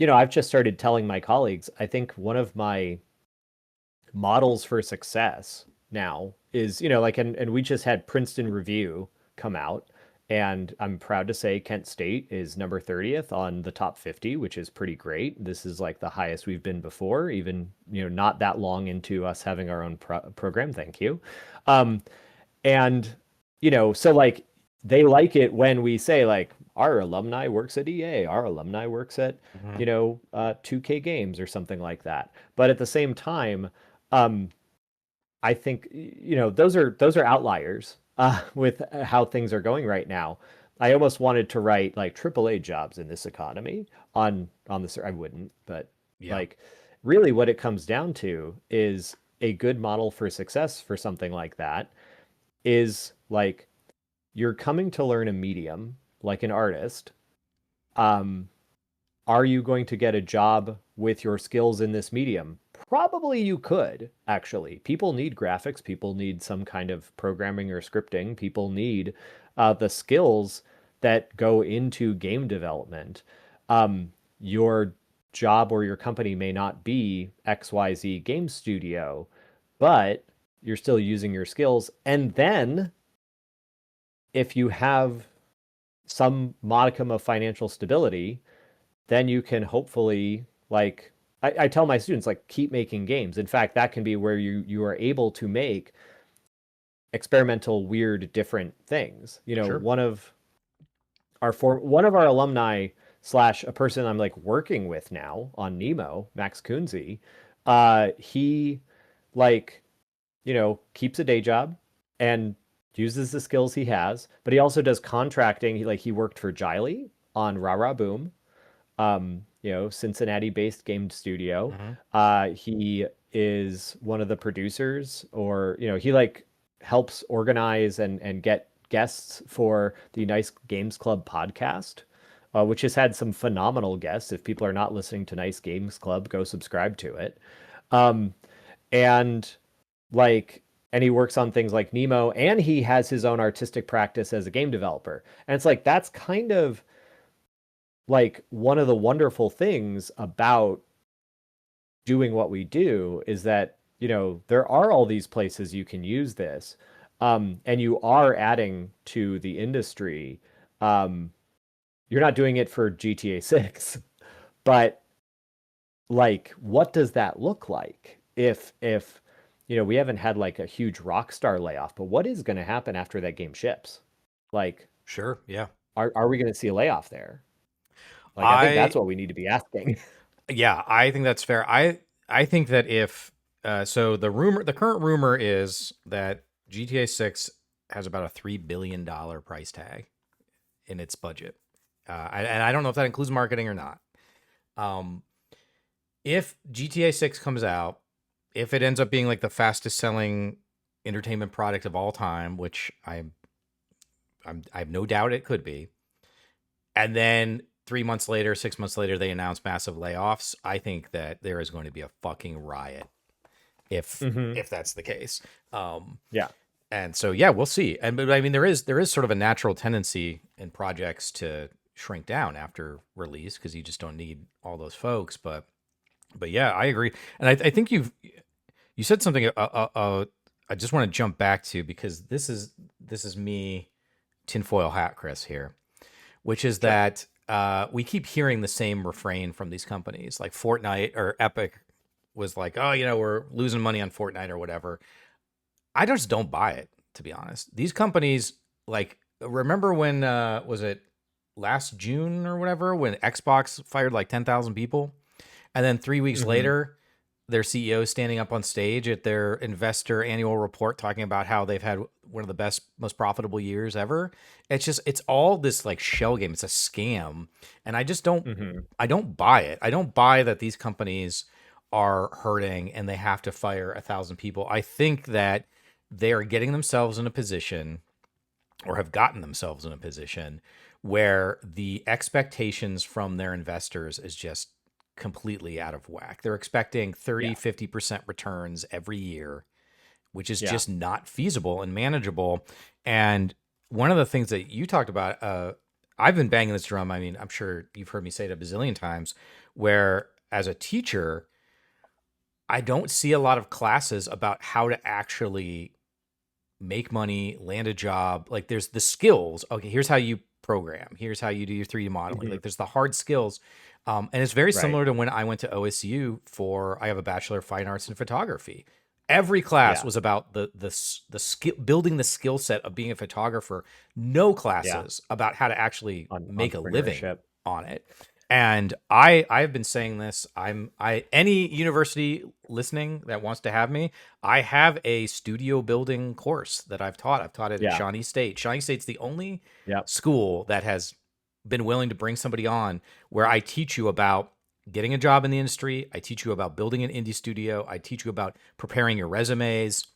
I've just started telling my colleagues, I think one of my models for success now is, like, and we just had Princeton Review come out. And I'm proud to say Kent State is number 30th on the top 50, which is pretty great. This is like the highest we've been before, even, not that long into us having our own program. Thank you. Um, and, so like they like it when we say like our alumni works at EA, our alumni works at, Hmm. 2K Games or something like that. But at the same time, um, I think those are outliers with how things are going right now. I almost wanted to write like AAA jobs in this economy on this. I wouldn't, but Yeah. like really, what it comes down to is a good model for success for something like that is like you're coming to learn a medium like an artist. Um, are you going to get a job with your skills in this medium? Probably you could, actually. People need graphics. People need some kind of programming or scripting. People need the skills that go into game development. Your job or your company may not be XYZ game studio, but you're still using your skills. And then if you have some modicum of financial stability, then you can hopefully like I tell my students like keep making games. In fact, that can be where you are able to make experimental, weird, different things. Sure. One of our alumni slash a person I'm like working with now on Nemo, Max Kunze, he like keeps a day job and uses the skills he has, but he also does contracting. He worked for Jiley on Rah Rah Boom, Cincinnati-based game studio. Hmm. He is one of the producers, or he like helps organize and get guests for the Nice Games Club podcast, which has had some phenomenal guests. If people are not listening to Nice Games Club, go subscribe to it. Um, and like, and he works on things like Nemo, and he has his own artistic practice as a game developer. And it's like that's kind of like one of the wonderful things about doing what we do is that, there are all these places you can use this. And you are adding to the industry. Um, you're not doing it for GTA 6, but like, what does that look like if we haven't had like a huge Rockstar layoff, but what is going to happen after that game ships? Like, Sure. Yeah. are we going to see a layoff there? Like, I think that's I what we need to be asking. Yeah, I think that's fair. I think that if so the current rumor is that GTA 6 has about a $3 billion price tag in its budget. And I don't know if that includes marketing or not. Um, if GTA 6 comes out, if it ends up being like the fastest selling entertainment product of all time, which I have no doubt it could be, and then 3 months later, 6 months later, they announce massive layoffs, I think that there is going to be a fucking riot if Hmm. if that's the case. Um, Yeah. and so yeah, we'll see. And but I mean, there is sort of a natural tendency in projects to shrink down after release because you just don't need all those folks. But But yeah, I agree, and I think you said something. I just want to jump back to, because this is me, tinfoil hat Chris here, which is Sure. that we keep hearing the same refrain from these companies, like Fortnite or Epic was like, oh, we're losing money on Fortnite or whatever. I just don't buy it, to be honest. These companies, like, remember when was it last June or whatever, when Xbox fired like 10,000 people, and then 3 weeks Hmm. later, their CEO is standing up on stage at their investor annual report talking about how they've had one of the best, most profitable years ever. It's all this like shell game. It's a scam, and Hmm. I don't buy it. I don't buy that these companies are hurting and they have to fire 1,000 people. I think that they are getting themselves in a position, or have gotten themselves in a position, where the expectations from their investors is just completely out of whack. They're expecting Yeah. 30-50% returns every year, which is Yeah. just not feasible and manageable. And one of the things that you talked about, I've been banging this drum. I mean, I'm sure you've heard me say it a bazillion times, where as a teacher, I don't see a lot of classes about how to actually make money, land a job. Like, there's the skills. Okay, here's how you program. Here's how you do your 3D modeling. Hmm. Like, there's the hard skills. And it's very Right. similar to when I went to OSU for, I have a Bachelor of Fine Arts in Photography. Every class Yeah. was about the skill, building the skill set of being a photographer. No Yeah. classes about how to actually On make a living entrepreneurship. on it. And I've been saying this. I any university listening that wants to have me, I have a studio building course that I've taught. I've taught it at Yeah. Shawnee State. Shawnee State's the only Yep. school that has been willing to bring somebody on where I teach you about getting a job in the industry. I teach you about building an indie studio. I teach you about preparing your resumes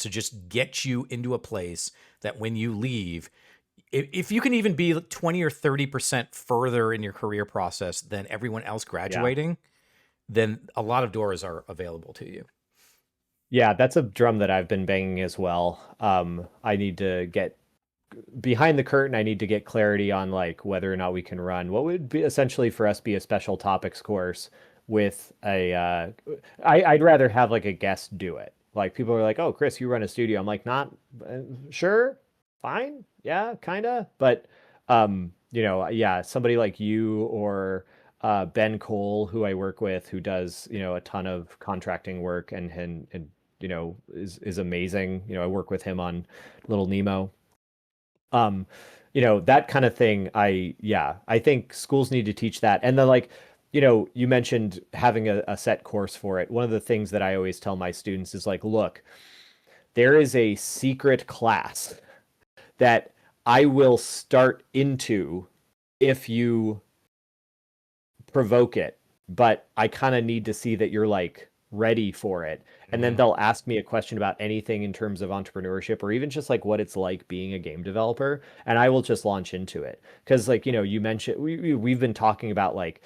to just get you into a place that when you leave, if you can even be 20 or 30% further in your career process than everyone else Yeah. graduating, then a lot of doors are available to you. Yeah, that's a drum that I've been banging as well. I need to get behind the curtain. I need to get clarity on like whether or not we can run what would be essentially for us be a special topics course with a I'd rather have like a guest do it. Like people are like, "Oh, Chris, you run a studio." I'm like, "Not sure. Fine. Yeah, kind of." But yeah, somebody like you or Ben Cole, who I work with, who does, a ton of contracting work and is amazing. I work with him on Little Nemo. Um, that kind of thing, I think schools need to teach that. And then like, you mentioned having a set course for it. One of the things that I always tell my students is like, look, there is a secret class that I will start into if you provoke it, but I kind of need to see that you're like ready for it. And then Mm-hmm. they'll ask me a question about anything in terms of entrepreneurship or even just like what it's like being a game developer. And I will just launch into it. Because, like, you mentioned, we've been talking about like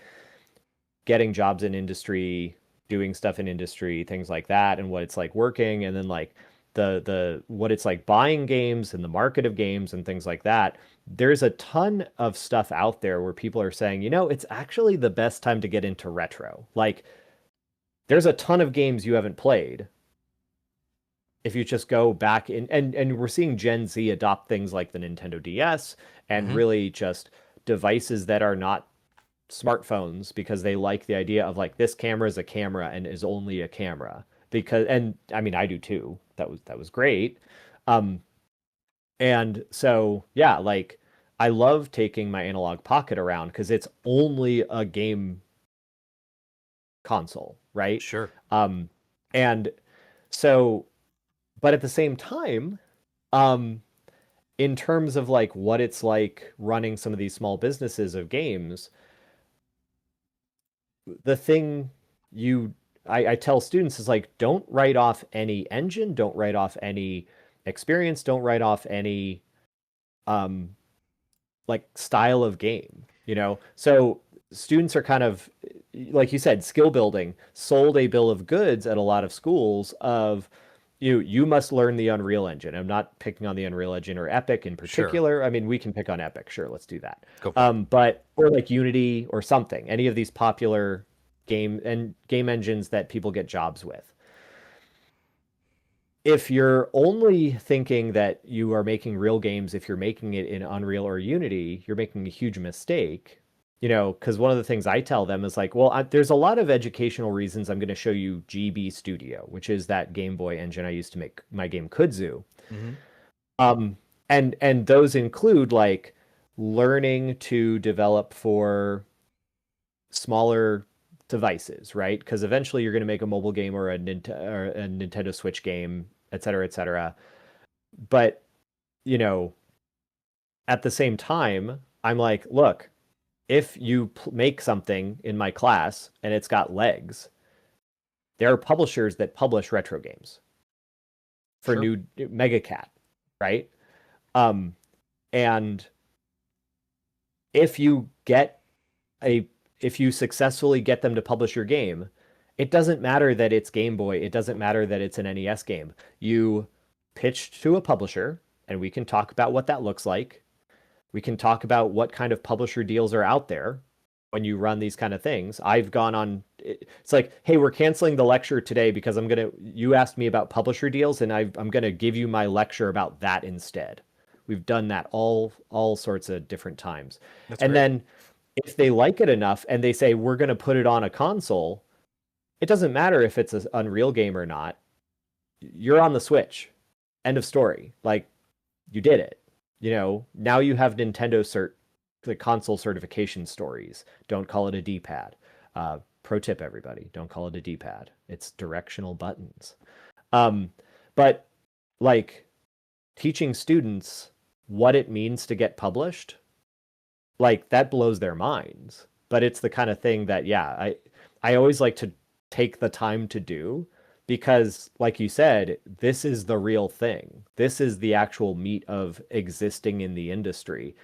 getting jobs in industry, doing stuff in industry, things like that, and what it's like working, and then like the what it's like buying games and the market of games and things like that. There's a ton of stuff out there where people are saying, it's actually the best time to get into retro. Like there's a ton of games you haven't played if you just go back in and we're seeing Gen Z adopt things like the Nintendo DS and Mm-hmm. really just devices that are not smartphones because they like the idea of like this camera is a camera and is only a camera because and I mean I do too. That was great. Um and so yeah, like I love taking my analog pocket around because it's only a game console, right? Sure. Um and so but at the same time, um in terms of like what it's like running some of these small businesses of games, the thing you I tell students is like don't write off any engine, don't write off any experience, don't write off any um like style of game, So students are kind of like you said, skill building, sold a bill of goods at a lot of schools of you must learn the Unreal Engine. I'm not picking on the Unreal Engine or Epic in Sure. particular. I mean, we can pick on Epic, sure, let's do that. Go for it. But or like Unity or something, any of these popular. game engines that people get jobs with. If you're only thinking that you are making real games, if you're making it in Unreal or Unity, you're making a huge mistake. Because one of the things I tell them is like, well, there's a lot of educational reasons I'm going to show you GB Studio, which is that Game Boy engine I used to make my game Kudzu. Mm-hmm. Um, and those include like learning to develop for smaller devices, right? Because eventually you're going to make a mobile game or a Nintendo Switch game, et cetera, et cetera. But, you know, at the same time, I'm like, look, if you make something in my class and it's got legs, there are publishers that publish retro games for Sure. new Mega Cat, right? Um, and if you get a if you successfully get them to publish your game, it doesn't matter that it's Game Boy, it doesn't matter that it's an NES game. You pitch to a publisher and we can talk about what that looks like. We can talk about what kind of publisher deals are out there when you run these kind of things. I've gone on it's like, hey, we're canceling the lecture today because you asked me about publisher deals and I'm going to give you my lecture about that instead. We've done that all sorts of different times. That's And great. then if they like it enough and they say we're going to put it on a console, it doesn't matter if it's an Unreal game or not. You're on the Switch. End of story. Like you did it. Now you have the console certification stories. Don't call it a D-pad. Pro tip, everybody, don't call it a D-pad. It's directional buttons. Um, but like teaching students what it means to get published, like that blows their minds. But it's the kind of thing that, yeah, I always like to take the time to do because, like you said, this is the real thing. This is the actual meat of existing in the industry.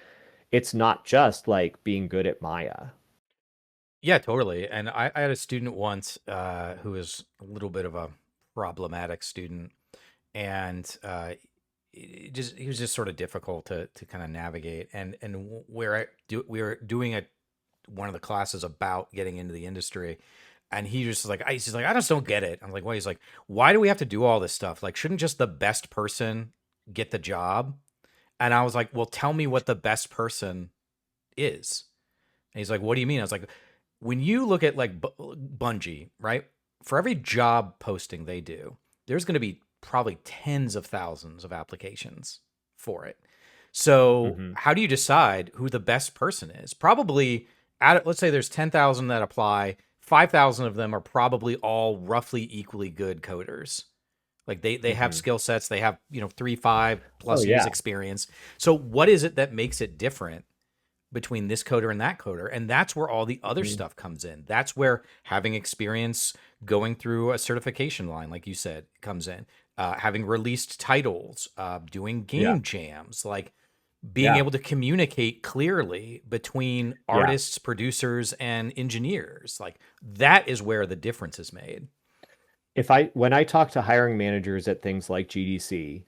It's not just like being good at Maya. Yeah, totally. And I had a student once who was a little bit of a problematic student, and he was just sort of difficult to kind of navigate. And where we were doing one of the classes about getting into the industry, and he's like, I just don't get it. I'm like, why? He's like, why do we have to do all this stuff? Like, shouldn't just the best person get the job? And I was like, well, tell me what the best person is. And he's like, what do you mean? I was like, when you look at like Bungie, right? For every job posting they do, there's going to be probably tens of thousands of applications for it. So Hmm. how do you decide who the best person is? Probably let's say there's 10,000 that apply, 5,000 of them are probably all roughly equally good coders. Like they have Hmm. skill sets, they have, 3, 5 Oh plus years yeah. experience. So what is it that makes it different between this coder and that coder? And that's where all the other Mhm. stuff comes in. That's where having experience going through a certification line, like you said, comes in. Having released titles, doing Yeah. game jams, like being Yeah. able to communicate clearly between Yeah. artists, producers, and engineers. Like that is where the difference is made. When I talk to hiring managers at things like GDC,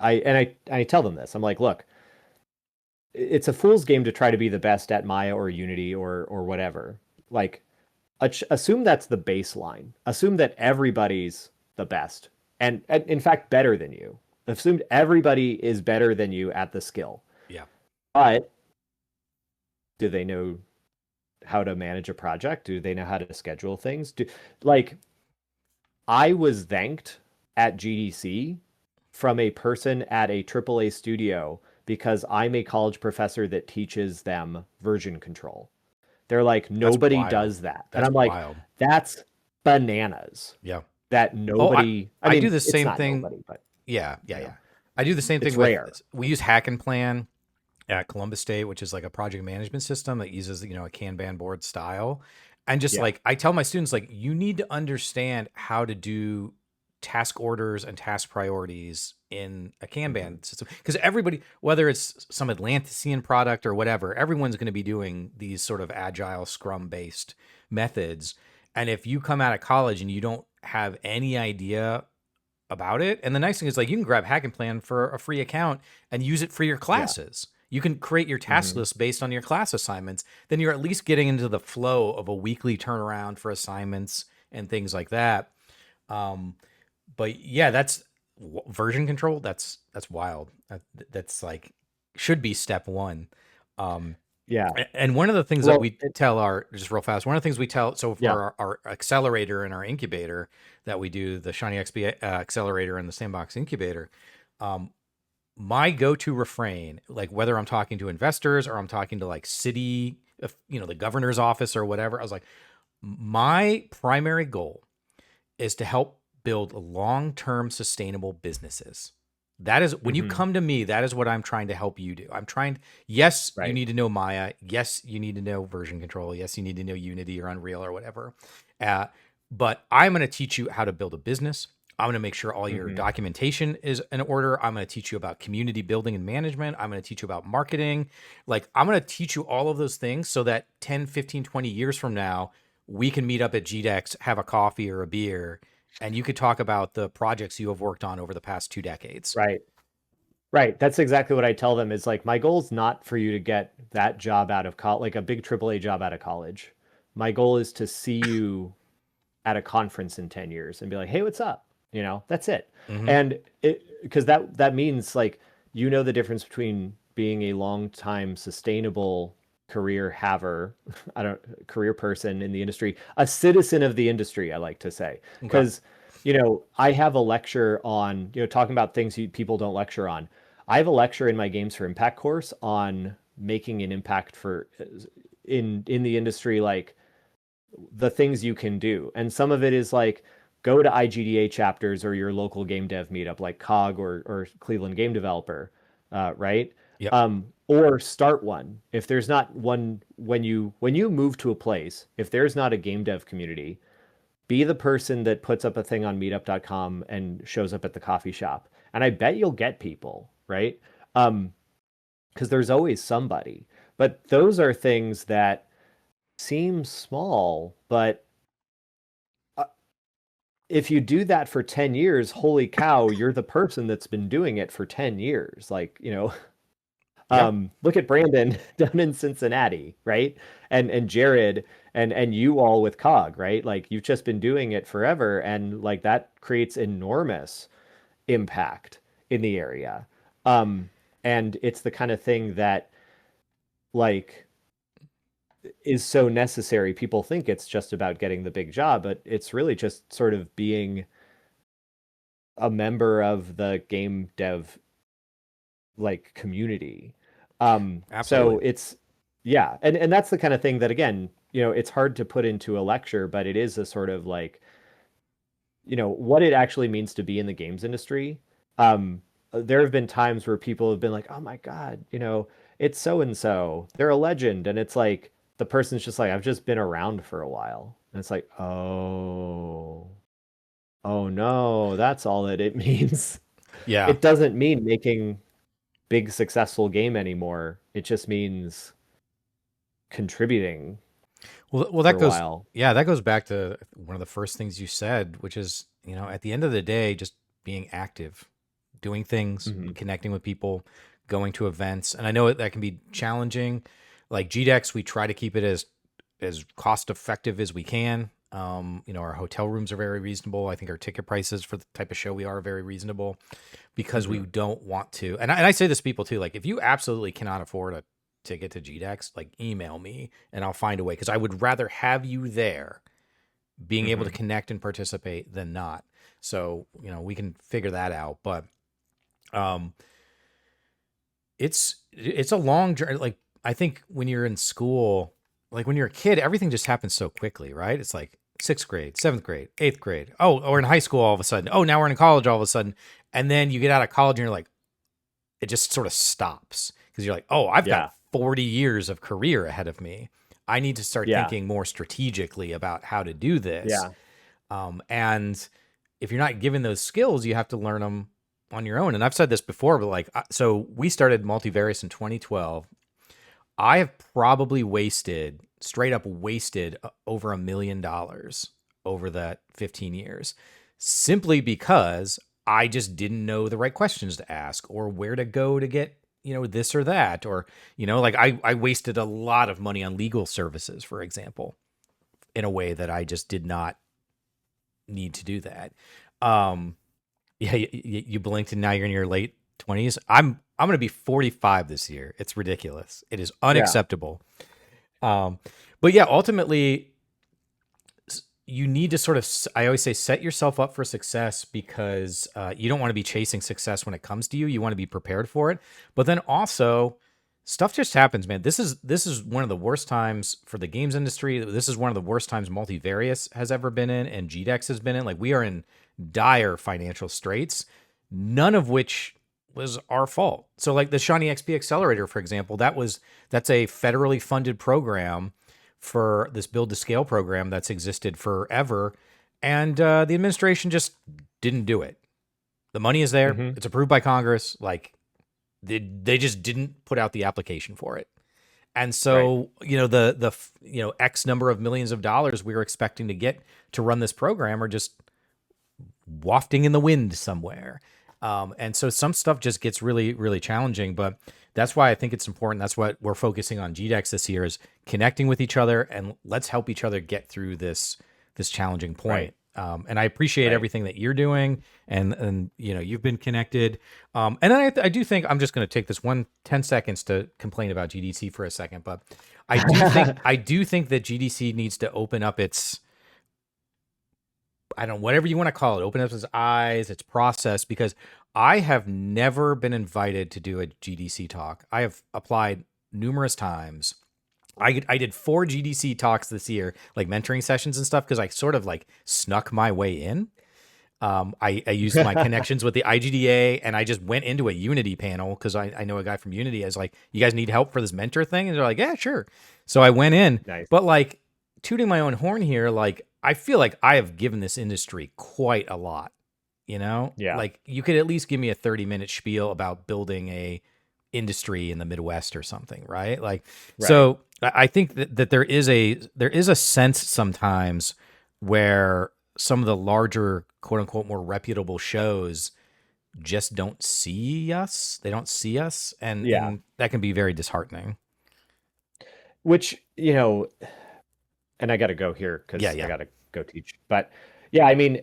I tell them this. I'm like, look, it's a fool's game to try to be the best at Maya or Unity or whatever. Like, assume that's the baseline. Assume that everybody's the best, and in fact better than you. Assume everybody is better than you at the skill. Yeah. But do they know how to manage a project? Do they know how to schedule things? Like I was thanked at GDC from a person at a AAA studio because I'm a college professor that teaches them version control. They're like, That's nobody wild. does that. And That's I'm like, wild. that's bananas. Yeah. That Oh, nobody, I I do mean, the it's same not thing. nobody, but Yeah, yeah, you know, yeah. I do the same it's thing with rare. we use Hack and Plan at Columbus State, which is like a project management system that uses, a Kanban board style. And just Yeah. like I tell my students, like, you need to understand how to do task orders and task priorities in a Hmm. Kanban system. Because everybody, whether it's some Atlantean product or whatever, everyone's going to be doing these sort of agile scrum based methods. And if you come out of college and you don't have any idea about it. And the nice thing is like you can grab Hack and Plan for a free account and use it for your Yeah. classes. You can create your task Hmm. list based on your class assignments. Then you're at least getting into the flow of a weekly turnaround for assignments and things like that. Um, but yeah, that's version control. That's wild. That's like should be step one. Um, Yeah. and one of the things that Well, we tell our just real fast, one of the things we tell so yeah. for our accelerator and our incubator that we do, the Shiny XP accelerator and the Sandbox incubator, um, my go-to refrain, like whether I'm talking to investors or I'm talking to like city, the governor's office or whatever, I was like, my primary goal is to help build long-term sustainable businesses. That is when you Hmm. come to me, that is what I'm trying to help you do. I'm trying, yes, you Right. need to know Maya. Yes, you need to know version control. Yes, you need to know Unity or Unreal or whatever. Uh, but I'm going to teach you how to build a business. I'm going to make sure all your Hmm. documentation is in order. I'm going to teach you about community building and management. I'm going to teach you about marketing. Like, I'm going to teach you all of those things so that 10, 15, 20 years from now, we can meet up at GDEX, have a coffee or a beer, and you could talk about the projects you have worked on over the past 2 decades. Right. Right. That's exactly what I tell them is like, my goal is not for you to get that job out of college, like a big AAA job out of college. My goal is to see you at a conference in 10 years and be like, hey, what's up? That's it. Mm-hmm. And because that means like, the difference between being a long time sustainable career haver, I don't career person in the industry, a citizen of the industry, I like to say. Okay. Because, I have a lecture on, talking about things people don't lecture on. I have a lecture in my Games for Impact course on making an impact for in the industry, like the things you can do. And some of it is like go to IGDA chapters or your local game dev meetup like COG or Cleveland Game Developer, right? Yep. Or start one. If there's not one when you move to a place, if there's not a game dev community, be the person that puts up a thing on meetup.com and shows up at the coffee shop. And I bet you'll get people, right? Because there's always somebody. But those are things that seem small, but uh, if you do that for 10 years, holy cow, you're the person that's been doing it for 10 years. Like, Yeah. look at Brandon down in Cincinnati, right? And Jared and you all with COG, right? Like you've just been doing it forever and like that creates enormous impact in the area. Um, and it's the kind of thing that like is so necessary. People think it's just about getting the big job, but it's really just sort of being a member of the game dev like community. So Absolutely. it's yeah, and that's the kind of thing that again, it's hard to put into a lecture, but it is a sort of like, what it actually means to be in the games industry. There have been times where people have been like, "Oh my God, it's so and so. They're a legend." And it's like the person's just like, "I've just been around for a while." And it's like, "Oh, oh no, that's all that it means." Yeah. It doesn't mean making big successful game anymore. It just means contributing Well, for that a goes, while. yeah, that goes back to one of the first things you said, which is, at the end of the day, just being active, doing things, Hmm. connecting with people, going to events. And I know that can be challenging. Like GDEX, we try to keep it as cost effective as we can. Our hotel rooms are very reasonable. I think our ticket prices for the type of show we are very reasonable because we Hmm. don't want to. And I say this to people too, like if you absolutely cannot afford a ticket to GDEX, like email me and I'll find a way because I would rather have you there being able to Hmm. connect and participate than not. So, we can figure that out. But um it's a long journey. Like I think when you're in school, like when you're a kid, everything just happens so quickly, right? It's like sixth grade, seventh grade, eighth grade. Oh, or in high school all of a sudden. Oh, now we're in college all of a sudden. And then you get out of college and you're like, it just sort of stops because you're like, oh, I've got Yeah. 40 years of career ahead of me. I need to start Yeah. thinking more strategically about how to do this. Yeah. And if you're not given those skills, you have to learn them on your own. And I've said this before, but like, so we started Multivarious in 2012. I have probably straight up wasted over $1 million over that 15 years simply because I just didn't know the right questions to ask or where to go to get this or that, or like I wasted a lot of money on legal services, for example, in a way that I just did not need to do that. Um, yeah, you blinked and now you're in your late 20s. I'm going to be 45 this year. It's ridiculous. It is Yeah. unacceptable. Um, but yeah, ultimately, you need to sort of, I always say, set yourself up for success, because you don't want to be chasing success when it comes to you. You want to be prepared for it. But then also, stuff just happens, man. This is one of the worst times for the games industry. This is one of the worst times Multivarious has ever been in, and GDEX has been in. Like, we are in dire financial straits, none of which was our fault. So like the Shawnee XP Accelerator, for example, that's a federally funded program for this build to scale program that's existed forever. And the administration just didn't do it. The money is there. Hmm. It's approved by Congress. Like, they just didn't put out the application for it. And Right. so, the X number of millions of dollars we were expecting to get to run this program are just wafting in the wind somewhere. And so some stuff just gets really, really challenging. But that's why I think it's important. That's what we're focusing on GDEX this year, is connecting with each other, and let's help each other get through this challenging Right. point. And I appreciate Right. everything that you're doing, and you've been connected. And I do think I'm just going to take this 10 seconds to complain about GDC for a second, but I do think that GDC needs to open up its, I don't know, whatever you want to call it, open up its eyes, its process, because I have never been invited to do a GDC talk. I have applied numerous times. I did 4 GDC talks this year, like mentoring sessions and stuff, because I sort of like snuck my way in. I used my connections with the IGDA, and I just went into a Unity panel because I know a guy from Unity. I was like, "You guys need help for this mentor thing?" And they're like, "Yeah, sure." So I went in, Nice. but like, tooting my own horn here, like, I feel like I have given this industry quite a lot. Yeah. Like, you could at least give me a 30-minute spiel about building a industry in the Midwest or something, right? Like, Right. so I think that there is a sense sometimes where some of the larger, quote unquote, more reputable shows just don't see us. They don't see us, and Yeah. that can be very disheartening. Which, and I got to go here Yeah, because I yeah, got to go teach. But yeah, I mean,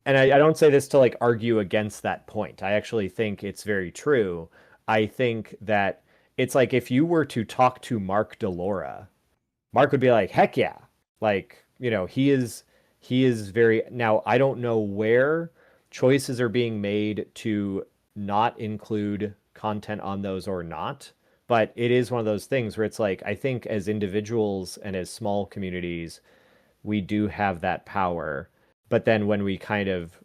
and I don't say this to like argue against that point. I actually think it's very true. I think that it's like if you were to talk to Mark Delora, Mark would be like, heck yeah. Like, he is very, now I don't know where choices are being made to not include content on those or not, but it is one of those things where it's like, I think as individuals and as small communities, we do have that power. But then when we kind of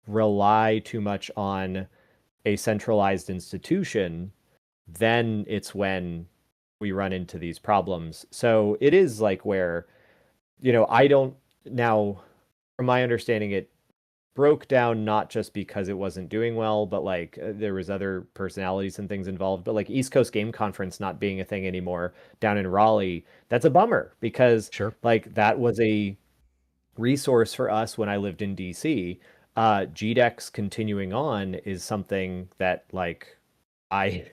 rely too much on a centralized institution, then it's when we run into these problems. So it is like where, I don't now, from my understanding, it broke down not just because it wasn't doing well, but like there was other personalities and things involved. But like East Coast Game Conference not being a thing anymore down in Raleigh, that's a bummer because sure. like that was a resource for us when I lived in DC. GDEX continuing on is something that like I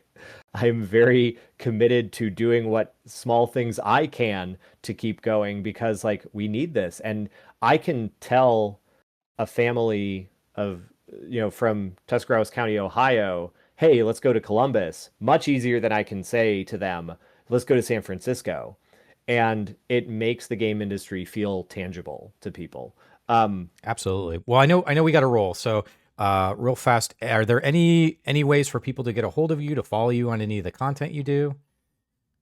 I'm very committed to doing what small things I can to keep going because like we need this. And I can tell a family of, from Tuscarawas County, Ohio, hey, let's go to Columbus, much easier than I can say to them, let's go to San Francisco. And it makes the game industry feel tangible to people. Um, Absolutely. Well, I know we got to roll. So, real fast, are there any ways for people to get a hold of you, to follow you on any of the content you do?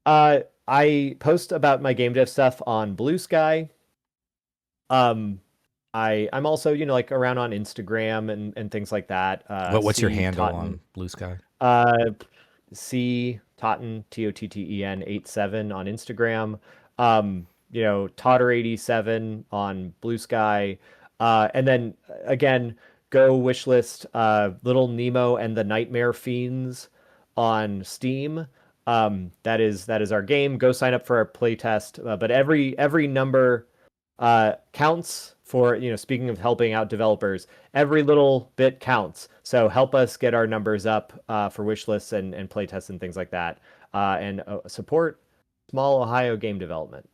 I post about my game dev stuff on Blue Sky. Um, I'm also, like around on Instagram and things like that. What's your C handle Totten, on Blue Sky? uh, C Totten Totten 87 on Instagram. Totter87 on Blue Sky. And then again, go wishlist Little Nemo and the Nightmare Fiends on Steam. That is our game. Go sign up for our playtest. But every number counts for, speaking of helping out developers, every little bit counts. So help us get our numbers up for wish lists and play tests and things like that. And support small Ohio game development.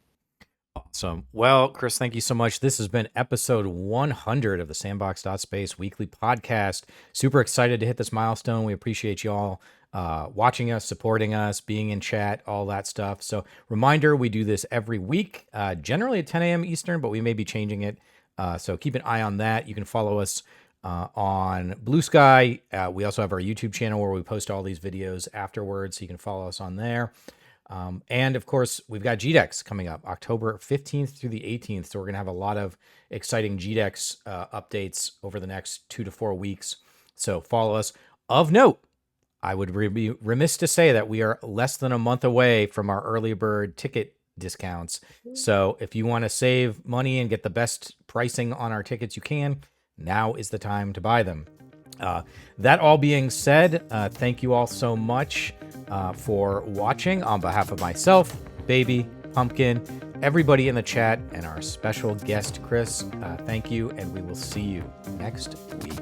Awesome. Well, Chris, thank you so much. This has been episode 100 of the Sandbox.Space weekly podcast. Super excited to hit this milestone. We appreciate you all watching us, supporting us, being in chat, all that stuff. So reminder, we do this every week, generally at 10 a.m. Eastern, but we may be changing it. So keep an eye on that. You can follow us on Blue Sky. We also have our YouTube channel where we post all these videos afterwards. So you can follow us on there. And of course, we've got GDEX coming up October 15th through the 18th. So we're going to have a lot of exciting GDEX updates over the next 2 to 4 weeks. So follow us. Of note, I would be remiss to say that we are less than a month away from our early bird ticket discounts. So if you want to save money and get the best pricing on our tickets you can, now is the time to buy them. That all being said, thank you all so much for watching. On behalf of myself, Baby, Pumpkin, everybody in the chat, and our special guest, Chris, thank you, and we will see you next week.